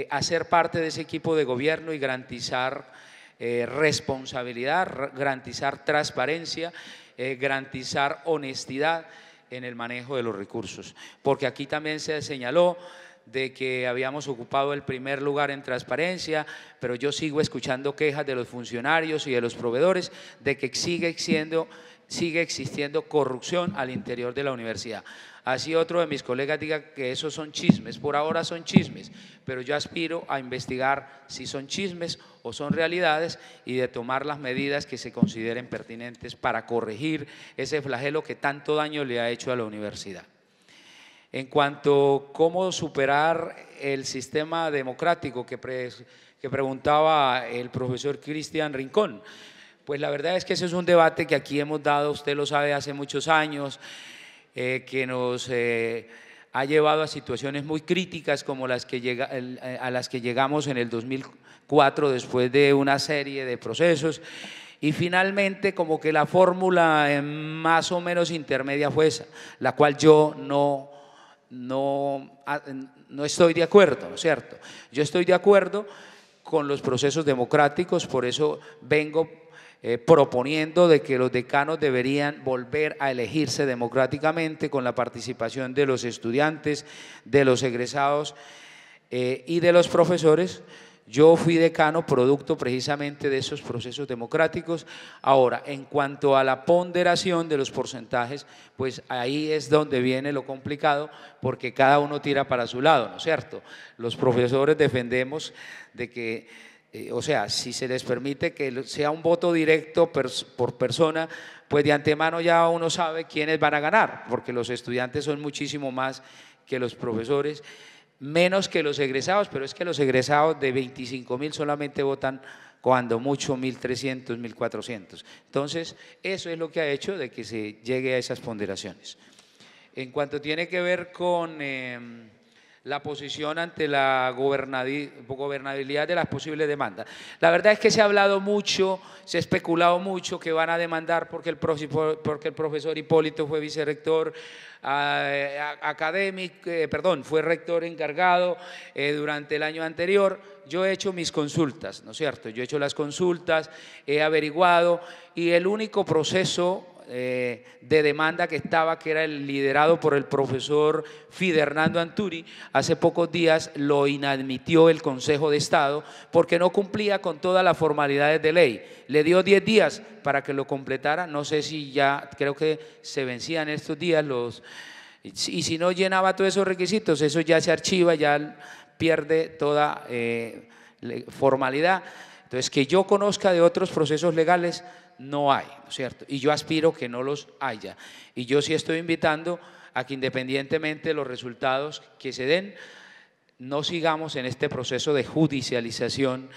hacer parte de ese equipo de gobierno y garantizar responsabilidad, garantizar transparencia, garantizar honestidad en el manejo de los recursos. Porque aquí también se señaló de que habíamos ocupado el primer lugar en transparencia, pero yo sigo escuchando quejas de los funcionarios y de los proveedores de que sigue existiendo corrupción al interior de la universidad. Así otro de mis colegas diga que esos son chismes, por ahora son chismes, pero yo aspiro a investigar si son chismes o son realidades y de tomar las medidas que se consideren pertinentes para corregir ese flagelo que tanto daño le ha hecho a la universidad. En cuanto a cómo superar el sistema democrático que preguntaba el profesor Cristian Rincón, pues la verdad es que ese es un debate que aquí hemos dado, usted lo sabe, hace muchos años, que nos ha llevado a situaciones muy críticas como a las que llegamos en el 2004 después de una serie de procesos y finalmente como que la fórmula más o menos intermedia fue esa, la cual yo no estoy de acuerdo, ¿no es cierto? Yo estoy de acuerdo con los procesos democráticos, por eso vengo proponiendo de que los decanos deberían volver a elegirse democráticamente con la participación de los estudiantes, de los egresados y de los profesores. Yo fui decano producto precisamente de esos procesos democráticos. Ahora, en cuanto a la ponderación de los porcentajes, pues ahí es donde viene lo complicado, porque cada uno tira para su lado, ¿no es cierto? Los profesores defendemos de que, o sea, si se les permite que sea un voto directo por persona, pues de antemano ya uno sabe quiénes van a ganar, porque los estudiantes son muchísimo más que los profesores, menos que los egresados, pero es que los egresados de 25.000 solamente votan cuando mucho 1.300, 1.400. Entonces, eso es lo que ha hecho de que se llegue a esas ponderaciones. En cuanto tiene que ver con la posición ante la gobernabilidad de las posibles demandas, la verdad es que se ha hablado mucho, se ha especulado mucho que van a demandar porque el profesor Hipólito fue vicerrector fue rector encargado durante el año anterior. Yo he hecho mis consultas, ¿no es cierto? Yo he hecho las consultas, he averiguado, y el único proceso de demanda que era el liderado por el profesor Fidernando Anturi, hace pocos días lo inadmitió el Consejo de Estado porque no cumplía con todas las formalidades de ley. Le dio 10 días para que lo completara, no sé si ya, creo que se vencían estos días y si no llenaba todos esos requisitos, eso ya se archiva, ya pierde toda formalidad. Entonces, que yo conozca de otros procesos legales, no hay, ¿no es cierto? Y yo aspiro que no los haya. Y yo sí estoy invitando a que, independientemente de los resultados que se den, no sigamos en este proceso de judicialización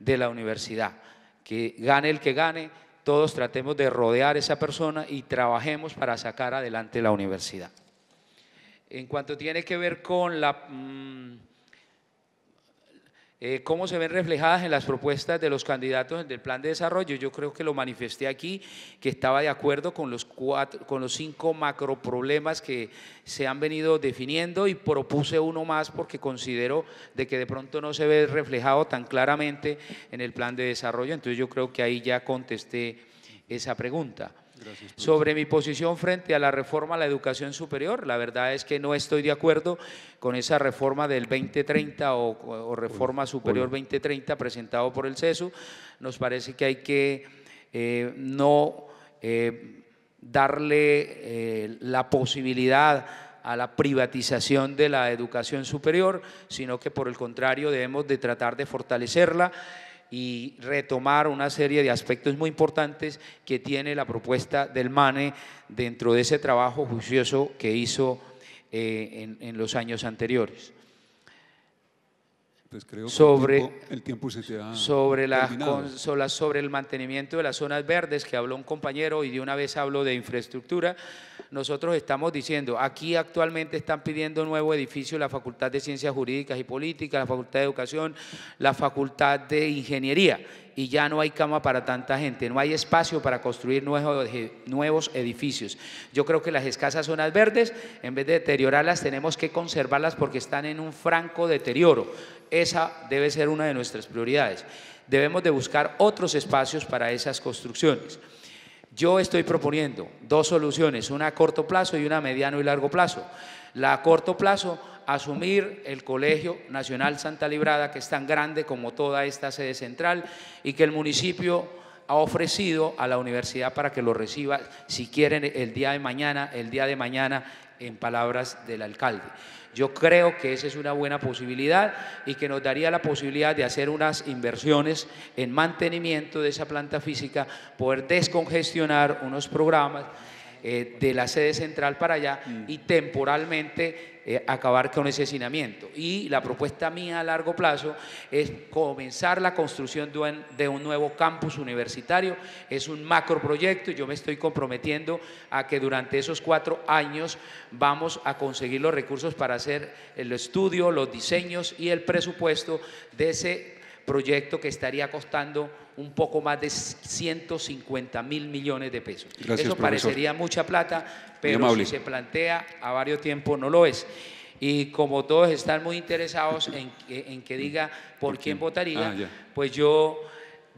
de la universidad. Que gane el que gane, todos tratemos de rodear a esa persona y trabajemos para sacar adelante la universidad. En cuanto tiene que ver con cómo se ven reflejadas en las propuestas de los candidatos del plan de desarrollo, yo creo que lo manifesté aquí, que estaba de acuerdo con los 5 macroproblemas que se han venido definiendo, y propuse uno más porque considero de que de pronto no se ve reflejado tan claramente en el plan de desarrollo. Entonces yo creo que ahí ya contesté esa pregunta. Gracias, sobre mi posición frente a la reforma a la educación superior, la verdad es que no estoy de acuerdo con esa reforma del 2030 o reforma superior 2030 presentado por el CESU. Nos parece que hay que no darle la posibilidad a la privatización de la educación superior, sino que por el contrario debemos de tratar de fortalecerla y retomar una serie de aspectos muy importantes que tiene la propuesta del MANE dentro de ese trabajo juicioso que hizo en los años anteriores. Pues creo que sobre el tiempo se te ha sobre terminado. el mantenimiento de las zonas verdes, que habló un compañero, y de una vez hablo de infraestructura. Nosotros estamos diciendo, aquí actualmente están pidiendo nuevo edificio la Facultad de Ciencias Jurídicas y Políticas, la Facultad de Educación, la Facultad de Ingeniería, y ya no hay cama para tanta gente, no hay espacio para construir nuevos edificios. Yo creo que las escasas zonas verdes, en vez de deteriorarlas, tenemos que conservarlas porque están en un franco deterioro. Esa debe ser una de nuestras prioridades. Debemos de buscar otros espacios para esas construcciones. Yo estoy proponiendo 2 soluciones, una a corto plazo y una a mediano y largo plazo. La a corto plazo, asumir el Colegio Nacional Santa Librada, que es tan grande como toda esta sede central y que el municipio ha ofrecido a la universidad para que lo reciba, si quieren, el día de mañana, en palabras del alcalde. Yo creo que esa es una buena posibilidad y que nos daría la posibilidad de hacer unas inversiones en mantenimiento de esa planta física, poder descongestionar unos programas de la sede central para allá y temporalmente acabar con ese hacinamiento. Y la propuesta mía a largo plazo es comenzar la construcción de un nuevo campus universitario. Es un macroproyecto y yo me estoy comprometiendo a que durante esos 4 años vamos a conseguir los recursos para hacer el estudio, los diseños y el presupuesto de ese proyecto, que estaría costando un poco más de 150.000 millones de pesos. Gracias, eso profesor. Parecería mucha plata, pero si se plantea a varios tiempos no lo es. Y como todos están muy interesados en que diga por quién votaría, pues yo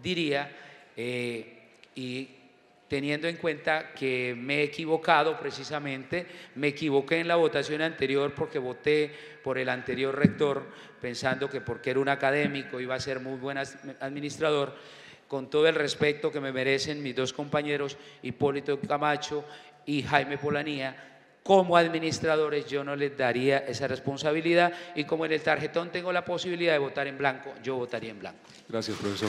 diría y teniendo en cuenta que me he equivocado precisamente, me equivoqué en la votación anterior porque voté por el anterior rector pensando que porque era un académico iba a ser muy buen administrador, con todo el respeto que me merecen mis dos compañeros Hipólito Camacho y Jaime Polanía. Como administradores yo no les daría esa responsabilidad y como en el tarjetón tengo la posibilidad de votar en blanco, yo votaría en blanco. Gracias, profesor.